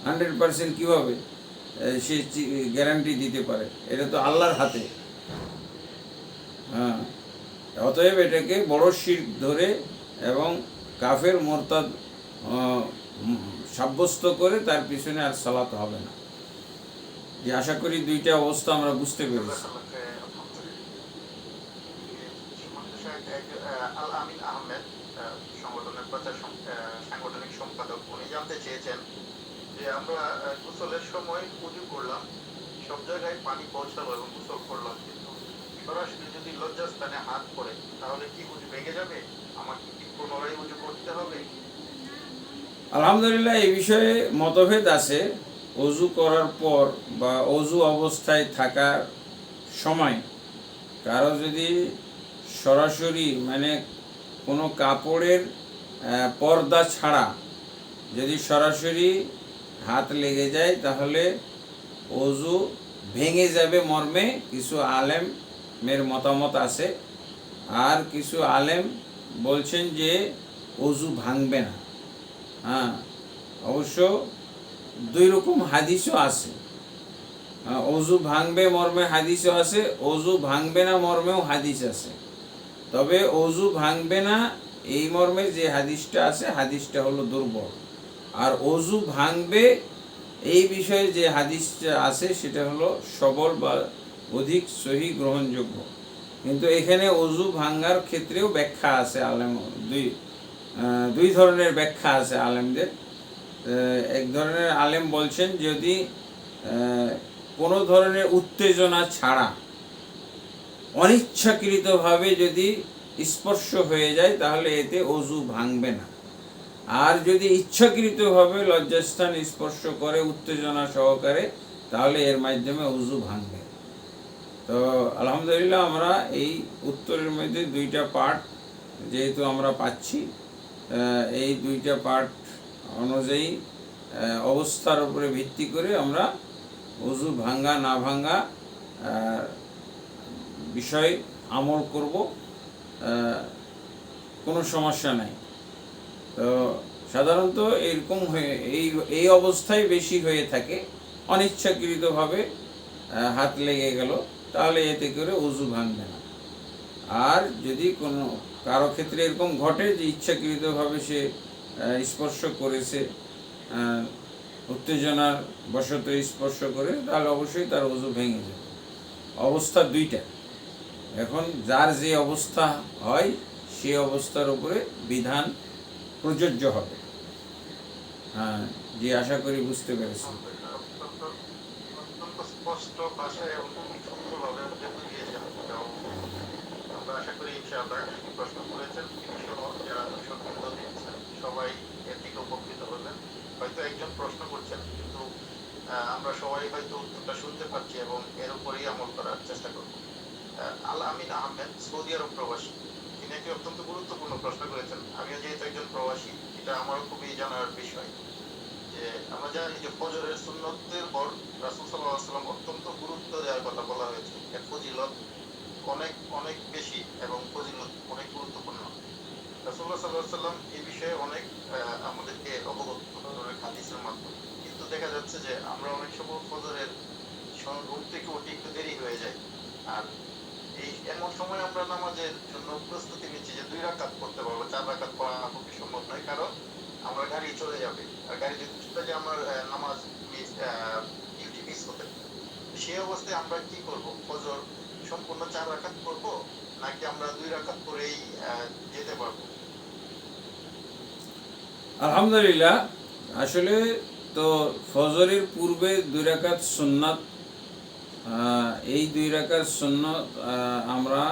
100% কীভাবে সে গ্যারান্টি দিতে পারে? এটা তো আল্লাহর হাতে। হ্যাঁ, অতএব এটাকে বড় শিরক ধরে এবং কাফের মোরতাদ সাব্যস্ত করে তার পিছনে আর সালাত হবে না। যে আশা করি দুইটা অবস্থা আমরা বুঝতে পেরেছি। আল আমিন আহমেদ, সংগঠনের সাংগঠনিক সম্পাদক, উনি জানতে চেয়েছেন যে আমরা গোসলের সময় উজু করলাম, সব জায়গায় পানি পৌঁছালো এবং গোসল করলাম, কিন্তু সরাসরি যদি লজ্জাস্থানে হাত পড়ে তাহলে কি উজু ভেঙে যাবে? আমাকে কি পুনরায় উজু করতে হবে? আলহামদুলিল্লাহ, এই বিষয়ে মতভেদ আছে। অজু করার পর বা অজু অবস্থায় থাকার সময় কারো যদি সরাসরি মানে কোনো কাপড়ের পর্দা ছাড়া যদি সরাসরি হাত লেগে যায় তাহলে অজু ভেঙে যাবে মর্মে কিছু আলেমের মতামত আছে। আর কিছু আলেম বলছেন যে অজু ভাঙবে না। হ্যাঁ, অবশ্য দুই রকম হাদিসও আছে। অজু ভাঙবে মর্মে হাদিসও আছে, অজু ভাঙবে না মর্মেও হাদিস আছে। তবে অজু ভাঙবে না এই মর্মে যে হাদিসটা আছে, হাদিসটা হলো দুর্বল। আর অজু ভাঙবে এই বিষয়ে যে হাদিসটা আছে সেটা হলো সবল বা অধিক সহি গ্রহণযোগ্য। কিন্তু এখানে অজু ভাঙার ক্ষেত্রেও ব্যাখ্যা আছে আলেম, দুই ধরনের ব্যাখ্যা আছে আলেমদের। এক ধরনের আলেম বলছেন যদি কোনো ধরনের উত্তেজনা ছাড়া অনিচ্ছাকৃতভাবে যদি স্পর্শ হয়ে যায় তাহলে এতে অজু ভাঙবে না। আর যদি ইচ্ছাকৃতভাবে লজ্জাস্থান স্পর্শ করে উত্তেজনা সহকারে তাহলে এর মাধ্যমে অজু ভাঙবে। তো আলহামদুলিল্লাহ, আমরা এই উত্তরের মধ্যে দুইটা পার্ট যেহেতু আমরা পাচ্ছি, এই দুইটা পার্ট অনুযায়ী অবস্থার উপরে ভিত্তি করে আমরা অজু ভাঙ্গা না ভাঙ্গা বিষয় আমল করব, কোনো সমস্যা নাই। তো সাধারণত এরকম হয়ে এই অবস্থায় বেশি হয়ে থাকে, অনিচ্ছাকৃতভাবে হাত লেগে গেল তাহলে এতে করে অজু ভাঙবে না। আর যদি কোনো কারো ক্ষেত্রে এরকম ঘটে যে ইচ্ছাকৃতভাবে সে স্পর্শ করেছে, উত্তেজনার বশত স্পর্শ করে, তাহলে অবশ্যই তার অজু ভেঙে যাবে। অবস্থা দুইটা, এখন যার যে অবস্থা হয় সেই অবস্থার উপরে বিধান প্রযোজ্য হবে। হ্যাঁ, যে আশা করি বুঝতে পেরেছি। অত্যন্ত স্পষ্ট ভাষায় এবং খুব সুন্দরভাবে বুঝিয়েছেন। আমরা আশা করি ইনশাআল্লাহ প্রশ্ন করেছেন যারা সত্যিত দিচ্ছেন সবাই এর থেকে উপকৃত হবেন। হয়তো একজন প্রশ্ন করছেন কিন্তু আমরা সবাই হয়তো উত্তরটা শুনতে পাচ্ছি এবং এর উপরেই আমল করার চেষ্টা করব। আল আমিন আহমেদ সৌদি আরব প্রবাসী, তিনি একটি অত্যন্ত গুরুত্বপূর্ণ প্রশ্ন করেছেন। আমিও যেহেতু একজন প্রবাসী, এটা আমারও খুবই জানার বিষয় যে আমরা জানি যে ফজরের সুন্নতের পর রাসূল সাল্লাল্লাহু আলাইহি ওয়াসাল্লাম অত্যন্ত গুরুত্ব দেওয়ার কথা বলা হয়েছে। এর ফজিলত অনেক অনেক বেশি এবং ফজিলত অনেক গুরুত্বপূর্ণ। রাসূলুল্লাহ সাল্লাল্লাহু আলাইহি ওয়াসাল্লাম এই বিষয়ে অনেক আমাদেরকে অবগত করেন হাদিসের মাধ্যমে। কিন্তু দেখা যাচ্ছে যে আমরা অনেক সময় ফজরের ঘুম থেকে উঠে একটু দেরি হয়ে যায়। আর এই এমন সময় আমরা নামাজের জন্য প্রস্তুতি নিচ্ছি যে 2 রাকাত পড়তে পারবো, 4 রাকাত পড়া খুবই সম্ভব নয়, কারণ আমার গাড়ি চলে যাবে। আর গাড়ি যদি চলে যায় আমার নামাজ ডিউটি মিস হতে। সেই অবস্থায় আমরা কি করব? ফজর সম্পূর্ণ 4 রাকাত পড়ব নাকি আমরা 2 রাকাত পড়েই যেতে পারবো? আলহামদুলিল্লাহ, আসলে তো ফজরের পূর্বে 2 রাকাত সুন্নাত, এই 2 রাকাত সুন্নাত আমরা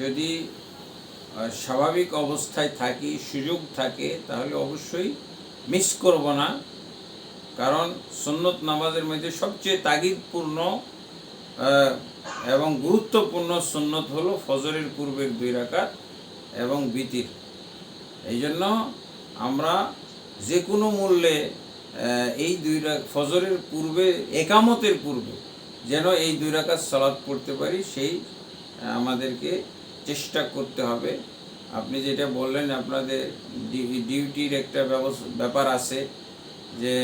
যদি স্বাভাবিক অবস্থায় থাকি, সুযোগ থাকে, তাহলে অবশ্যই মিস করব না। কারণ সুন্নত নামাজের মধ্যে সবচেয়ে তাগিদপূর্ণ এবং গুরুত্বপূর্ণ সুন্নত হলো ফজরের পূর্বের 2 রাকাত এবং বিতির। এই জন্য আমরা যে কোনো মূল্যে এই ফজরের পূর্বে, একামতের পূর্বে যেন এই 2 রাকাত সালাত পড়তে পারি, সেই আমাদেরকে চেষ্টা করতে হবে। আপনি যেটা বললেন, আপনাদের ডিউটির একটা ব্যাপার আছে যে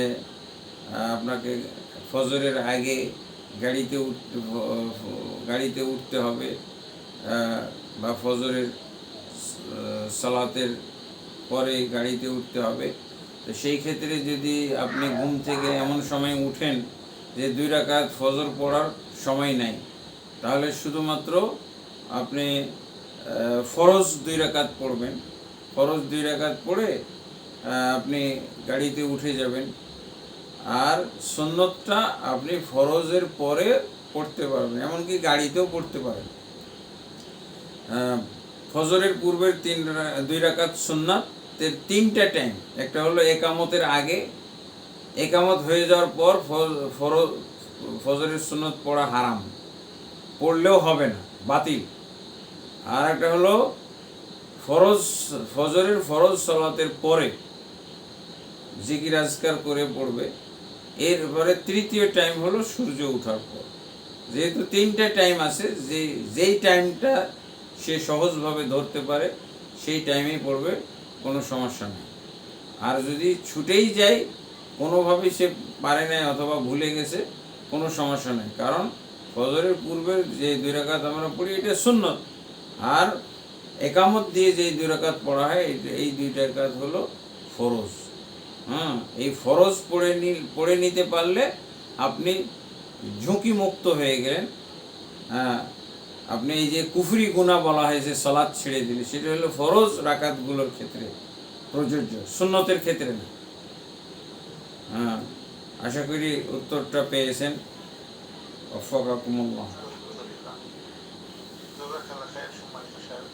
আপনাকে ফজরের আগে গাড়িতে উঠতে হবে, বা ফজরের সালাতের পরে গাড়িতে উঠতে হবে। তো সেই ক্ষেত্রে যদি আপনি ঘুম থেকে এমন সময় উঠেন যে 2 রাকাত ফজর পড়ার সময় নাই, তাহলে শুধুমাত্র আপনি ফরজ 2 রাকাত পড়বেন। ফরজ 2 রাকাত পড়ে আপনি গাড়িতে উঠে যাবেন। আর সুন্নতটা আপনি ফরজের পরে পড়তে পারবেন, এমনকি গাড়িতেও পড়তে পারেন। ফজরের পূর্বের 2 রাকাত সুন্নাতের 3টা টাইম। একটা হলো একামতের আগে, একামত হয়ে যাওয়ার পর ফজরের সুন্নত পড়া হারাম, পড়লেও হবে না, বাতিল। আর একটা হলো ফজরের ফরজ সালাতের পরে জিকির আজকার করে পড়বে। এরপরে 3য় টাইম হলো সূর্য ওঠার পর। যেহেতু 3টা টাইম আছে, যেই টাইমটা সে সহজভাবে ধরতে পারে সেই টাইমেই পড়বে, কোনো সমস্যা নেই। আর যদি ছুটেই যায়, কোনোভাবেই সে পারে নাই অথবা ভুলে গেছে, কোনো সমস্যা নেই। কারণ ফজরের পূর্বের যে 2 রাকাত আমরা পড়ি এটা সুন্নত, আর একামত দিয়ে যে 2 রাকাত পড়া হয় এই 2 রাকাত হলো ফরজ। এই ফরজ পড়ে নিতে পারলে আপনি ঝুঁকি মুক্ত হয়ে গেলেন। আপনি এই যে কুফরি গুনাহ বলা হয়েছে সালাত ছেড়ে দিলে, সেটা হলো ফরজ রাকাতগুলোর ক্ষেত্রে প্রযোজ্য, সুন্নতের ক্ষেত্রে না। আশা করি উত্তরটা পেয়েছেন। ওয়াফাকাকুমুল্লাহ। সম্মানিত সাহেব,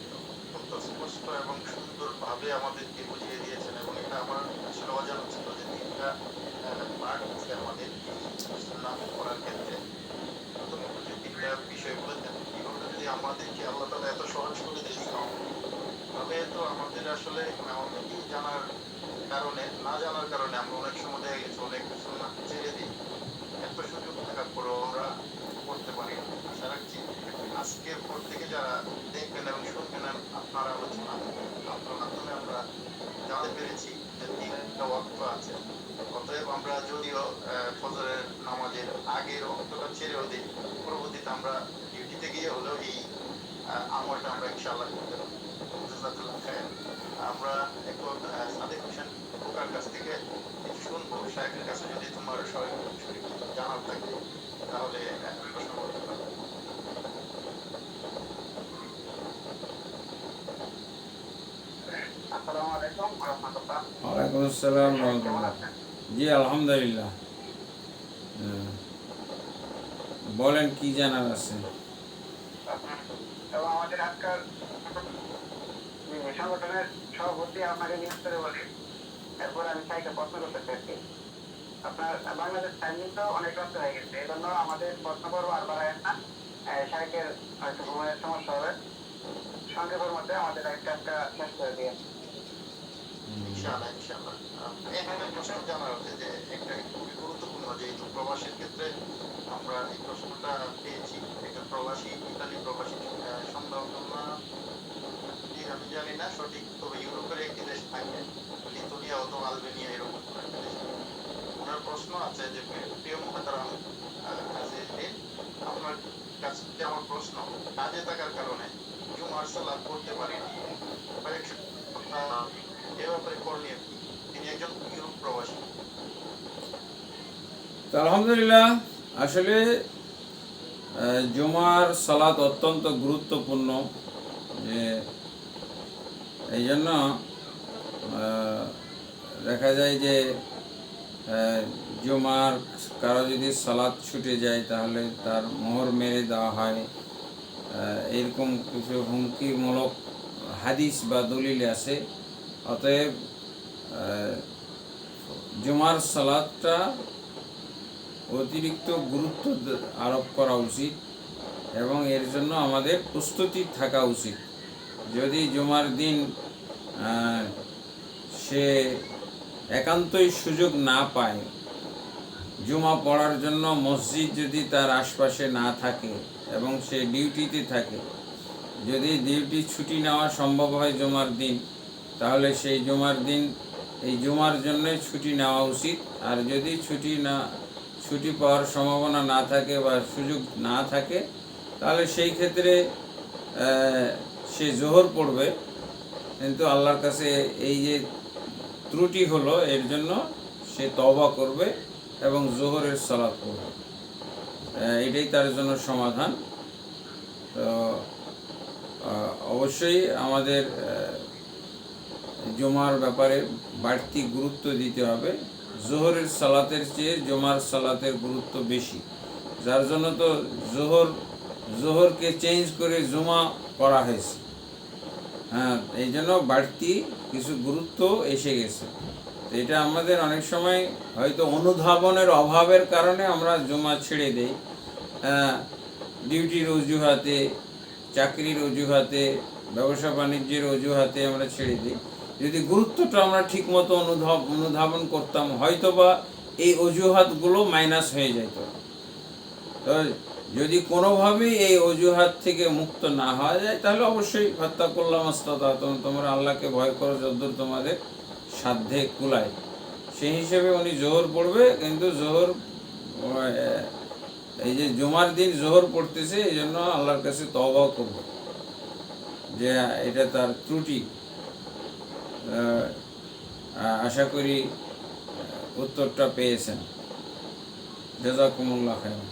অত্যন্ত স্পষ্ট এবং সুন্দরভাবে আমাদেরকে বুঝিয়ে দিয়েছেন, এবং এটা আমার আসলে অজানা ছিল যে 3টা পার্ট আছে আমাদের সুন্নাত পড়ার ক্ষেত্রে। প্রথমত যে 3টা বিষয় বলেছেন, এগুলো যদি আমাদেরকে আল্লাহ তাআলা এত সহজ করে দিত, তবে তো আমাদের আসলে অনেকেই না জানার কারণে আমরা অনেক সময় দেখা গেছে অনেক সুন্নাত ছেড়ে দিই। এত সুযোগ থাকার পরেও আমরা করতে পারি না। আশা রাখছি আজকের পর থেকে যারা দেখবেন এবং শুনবেন আপনার আলোচনা, আপনার মাধ্যমে আমরা জানতে পেরেছি যে 3টা ওয়াক্ত আছে। অতএব আমরা যদিও ফজরের নামাজের আগের ওয়াক্তটা ছেড়েও দিই, পরবর্তীতে আমরা ডিউটিতে গিয়ে হলেও এই আমলটা আমরা ইনশাআল্লাহ করতে পারবো। জাযাকাল্লাহ খায়র। আমরা এখন সাদেক হোসেন খোকার কাছ থেকে কিছু শুনবো। শায়েখের কাছে যদি তোমার সরাসরি জানার থাকে তাহলে প্রশ্ন করতে পারো। আসসালামু আলাইকুম ওয়া রাহমাতুল্লাহ। ওয়ালাইকুম আসসালাম ওয়া রাহমাতুল্লাহ। জি আলহামদুলিল্লাহ। বলেন কি জানার আছে? এবং আমাদের আজকাল সংগঠনের সভাপতি আপনাকে জিজ্ঞেস করে বলি, এরপর আমি সাইকে প্রশ্ন করতে চাইছি। আপনার বাংলাদেশ টাইম তো অনেক রাত হয়ে গেছে, এই জন্য আমাদের প্রশ্ন করবো আর বাড়ায় না, সাইকের হয়তো ঘুমের সমস্যা হবে। সংক্ষেপের মধ্যে আমাদের একটা শেষ করে দিয়ে ইনশাআল্লাহ। এখানে প্রশ্ন জানার আছে যে একটা খুবই গুরুত্বপূর্ণ, যেহেতু প্রবাসীর ক্ষেত্রে আমরা এই প্রশ্নটা পেয়েছি। একটা প্রবাসী, ইতালি প্রবাসী সম্ভাবনা আমি জানি না সঠিক, তবে ইউরোপের একটি দেশ থাকে, লিথুনিয়া অথবা আলবেনিয়া, এরকম একটা দেশ। ওনার প্রশ্ন আছে যে, প্রিয় মুহতারাম হাজিরিন, আপনার কাছে আমার প্রশ্ন, কাজে থাকার কারণে জুমার সালাত পড়তে পারি না, এ ব্যাপারে করণীয় কি? তিনি একজন ইউরোপ প্রবাসী। আলহামদুলিল্লাহ, আসলে জুমার সালাত অত্যন্ত গুরুত্বপূর্ণ, যে এই জন্য দেখা যায় যে জুমার কারো যদি সালাত ছুটে যায় তাহলে তার মোহর মেরে দেওয়া হয়। এরকম কিছু হুমকিমূলক হাদিস বা দলিল আছে। অতএব জুমার সালাতটা অতিরিক্ত গুরুত্ব আরোপ করা উচিত এবং এর জন্য আমাদের প্রস্তুতি থাকা উচিত। যদি জুমার দিন সে একান্তই সুযোগ না পায় জুমা পড়ার জন্য, মসজিদ যদি তার আশপাশে না থাকে এবং সে ডিউটিতে থাকে, যদি ডিউটি ছুটি নেওয়া সম্ভব হয় জুমার দিন, তাহলে সেই জুমার দিন এই জুমার জন্যই ছুটি নেওয়া উচিত। আর যদি ছুটি পাওয়ার সম্ভাবনা না থাকে বা সুযোগ না থাকে, তাহলে সেই ক্ষেত্রে সে জোহর পড়বে। কিন্তু আল্লাহর কাছে এই যে ত্রুটি হলো, এর জন্য সে তওবা করবে এবং জোহরের সালাত পড়বে। এটাই তার জন্য সমাধান। তো অবশ্যই আমাদের জুমার ব্যাপারে বাড়তি গুরুত্ব দিতে হবে। জোহরের সালাতের চেয়ে জুমার সালাতের গুরুত্ব বেশি, যার জন্য তো জোহরকে চেঞ্জ করে জুমা করা হয়েছে। হ্যাঁ, এই জন্য বাড়তি কিছু গুরুত্ব এসে গেছে। তো এটা আমাদের অনেক সময় হয়তো অনুধাবনের অভাবের কারণে আমরা জুমা ছেড়ে দেই, ডিউটির অজুহাতে, চাকরির অজুহাতে, ব্যবসা বাণিজ্যের অজুহাতে আমরা ছেড়ে দিই। যদি গুরুত্বটা আমরা ঠিকমতো অনুধাবন করতাম, হয়তোবা এই অজুহাতগুলো মাইনাস হয়ে যেত। তো যদি কোনোভাবেই এই অজুহাত থেকে মুক্ত না হওয়া যায়, তাহলে অবশ্যই ফাত্তাকুল্লাহ মাস্তাতাতুম, তোমরা আল্লাহকে ভয় করো যতদূর তোমাদের সাধ্যে কুলায়। সেই হিসেবে উনি জোহর পড়বে। কিন্তু জোহর এই যে জুমার দিন জোহর পড়তেছে, এই জন্য আল্লাহর কাছে তওবা করবে যে এটা তার ত্রুটি। আশা করি উত্তরটা পেয়েছেন। জাযাকুমুল্লাহ খাইরান।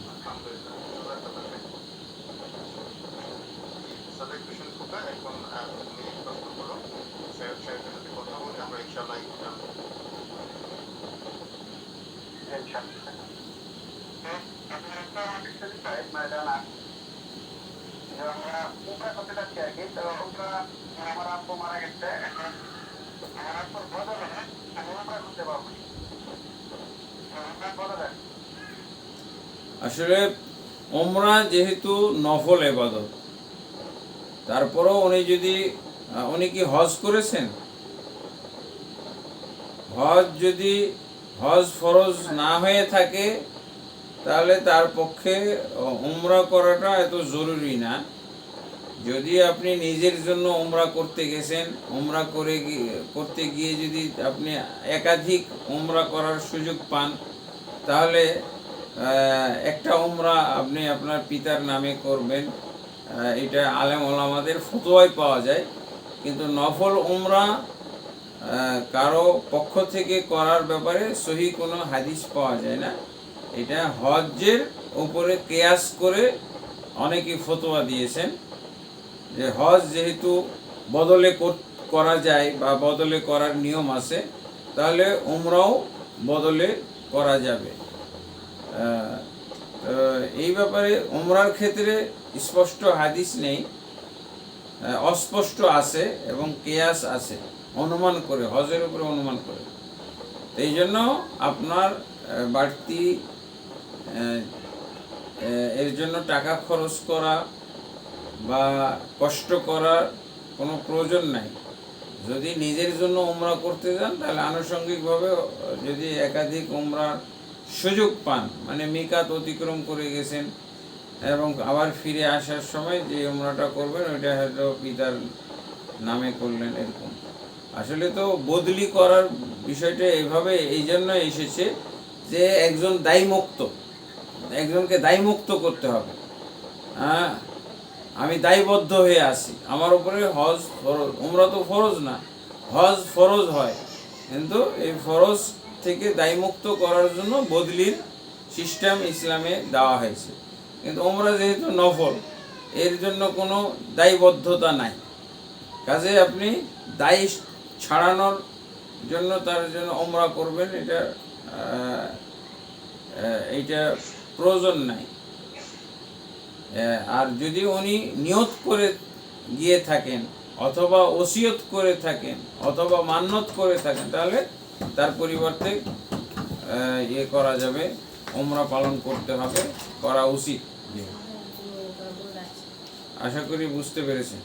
সাদেক হোসেন খোকা, এখন তুমি প্রশ্ন করো। স্যারের সাথে কথা বলে আমরা ইনশাআল্লাহ আমার আব্বু মারা গেছে, এখন আমার আব্বুর বদলে আমি উমরা করতে পারবো। বদলে আসলে ওমরা যেহেতু নফল ইবাদত, তারপরেও উনি কি হজ করেছেন? হজ ফরজ না হয়ে থাকে, তাহলে তার পক্ষে উমরা করাটা এত জরুরি না। যদি আপনি নিজের জন্য উমরা করতে গেছেন, উমরা করতে গিয়ে যদি আপনি একাধিক উমরা করার সুযোগ পান, তাহলে একটা উমরা আপনি আপনার পিতার নামে করবেন। এটা আলেম ওলামাদের ফতোয়ায় পাওয়া যায়। কিন্তু নফল উমরা কারো পক্ষ থেকে করার ব্যাপারে সহি কোনো হাদিস পাওয়া যায় না। এটা হজ্জের উপরে কিয়াস করে অনেকে ফতোয়া দিয়েছেন যে হজ যেহেতু বদলে করা যায় বা বদলে করার নিয়ম আছে, তাহলে উমরাও বদলে করা যাবে। এই ব্যাপারে উমরার ক্ষেত্রে স্পষ্ট হাদিস নেই, অস্পষ্ট আছে এবং কিয়াস আছে, অনুমান করে, হজের উপরে অনুমান করে। এই জন্য আপনার বাড়তি এর জন্য টাকা খরচ করা বা কষ্ট করার কোনো প্রয়োজন নাই। যদি নিজের জন্য উমরা করতে যান, তাহলে আনুষঙ্গিকভাবে যদি একাধিক উমরার সুযোগ পান, মানে মিকাত অতিক্রম করে গেছেন এবং আবার ফিরে আসার সময় যে উমরাটা করবেন ওইটা হয়তো পিতার নামে করলেন, এরকম। আসলে তো বদলি করার বিষয়টা এইভাবে এই জন্য এসেছে যে একজনকে দায়মুক্ত করতে হবে। হ্যাঁ, আমি দায়বদ্ধ হয়ে আছি, আমার উপরে হজ ফরজ, উমরা তো ফরজ না, হজ ফরজ হয়, কিন্তু এই ফরজ থেকে দায়মুক্ত করার জন্য বদলির সিস্টেম ইসলামে দেওয়া হয়েছে। কিন্তু উমরা যেহেতু নফল, এর জন্য কোনো দায়বদ্ধতা নাই। কাজে আপনি দায় ছাড়ানোর জন্য তার জন্য উমরা করবেন, এইটা প্রয়োজন নাই। আর যদি উনি নিয়ত করে গিয়ে থাকেন অথবা ওসিয়ত করে থাকেন অথবা মান্যত করে থাকেন, তাহলে তার পরিবর্তে করা যাবে, উমরা পালন করতে হবে, করা উচিত। আশা করি বুঝতে পেরেছেন।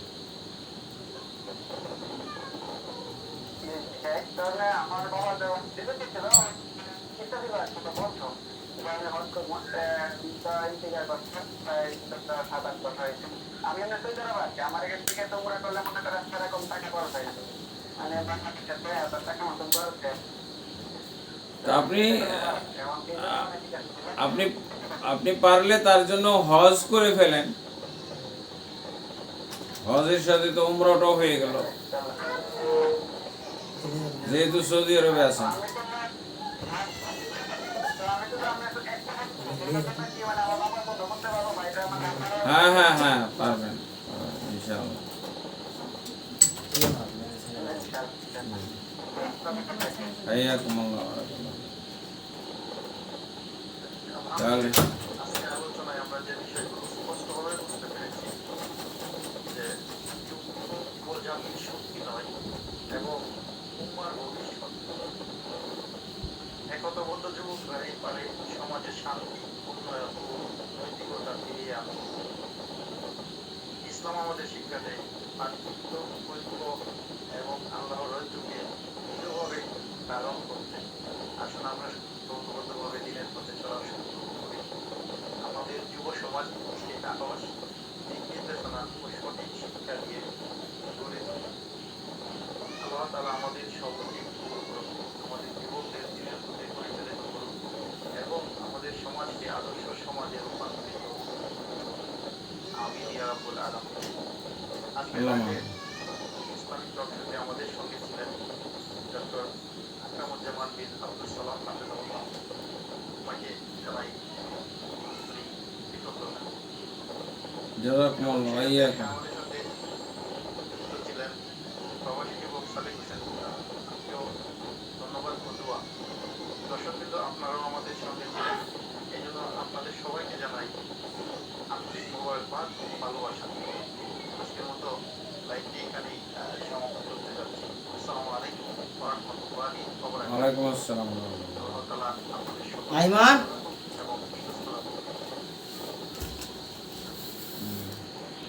তাহলে আমার বাবা যখন দিতে ছিল চিন্তা ছিল একটা বলছো আমি হয়তো ইন্টিগ্রেট করতাম প্রায় 7-8 বছর হয়েছে। আমি এমনি সৌদি আরব আছি, আমার কাছ থেকে তোমরা করলে মনে করেন সেরকম টাকা খরচ হয়ে যাবে, মানে বাংলাদেশের 2,000 টাকা মতন খরচ হয়। তা আপনি আপনি পারলে তার জন্য হজ করে ফেলেন, হজের সাথে তো উমরাটাও হয়ে গেল, যেহেতু সৌদি আরবে আছেন। হ্যাঁ হ্যাঁ হ্যাঁ, পারবেন ইনশাআল্লাহ। হাইয়াকুমুল্লাহ ওয়া রাহমাতুল্লাহ। তাহলে আজকের আলোচনায় আমরা যে বিষয়গুলো স্পষ্টভাবে বুঝতে পেরেছি যে যুব জাতির শক্তি নয় এবং উম্মার ভবিষ্যৎ, একতাবদ্ধ যুবকরা পারে সমাজের শান্তি, উন্নয়ন ও নৈতিকতা ফিরিয়ে আনবে। ইসলাম আমাদের শিক্ষা দেয় ভাতৃত্ব, ঐক্য এবং আল্লাহর রাজ্যকে দৃঢ়ভাবে ধারণ করতে। আসুন আমরা ঐক্যবদ্ধভাবে দিনের পথে চলার সংকল্প করি। আমাদের যুব সমাজ সেই সাহস, দিক নির্দেশনা ও সঠিক শিক্ষা দিয়ে গড়ে তোলে। আল্লাহ তাআলা আমাদের সকলকে কবুল করুন, আমাদের যুবকদের দিনের পথে পরিচালিত করুন এবং আমাদের সমাজকে আদর্শ সমাজে রূপান্তরিত করুন। আমিন ইয়া রাব্বুল আলামিন। আজকের আল্লাহুম্মা ইসলামিক টকশোতে আমাদের সঙ্গে ছিলেন ডক্টর আকরামুজ্জামান বিন আব্দুল সালাম হাফেজাহুল্লাহ। তাকে জানাই কৃতজ্ঞতা। জাযাকুমুল্লাহ ওয়া ইয়াকুম। আমাদের সাথে যুক্ত ছিলেন প্রবাসী যুবক সাদিক হোসেন। আপনিও ধন্যবাদ ও দোয়া। দর্শকবৃন্দ, আপনারাও আমাদের সঙ্গে ছিলেন, এই জন্য আপনাদের সবাইকে জানাই আন্তরিক মোবারকবাদ, ভালোবাসা। আজকের মতো লাইভটি এখানেই সমাপ্ত করতে যাচ্ছি। আসসালামু আলাইকুম ওয়া রাহমাতুল্লাহি ওয়া বারাকাতুহু। ওয়ালাইকুম আসসালাম ওয়া রাহমাতুল্লাহ। আল্লাহ তাআলা আপনাদের সকলকে আইমান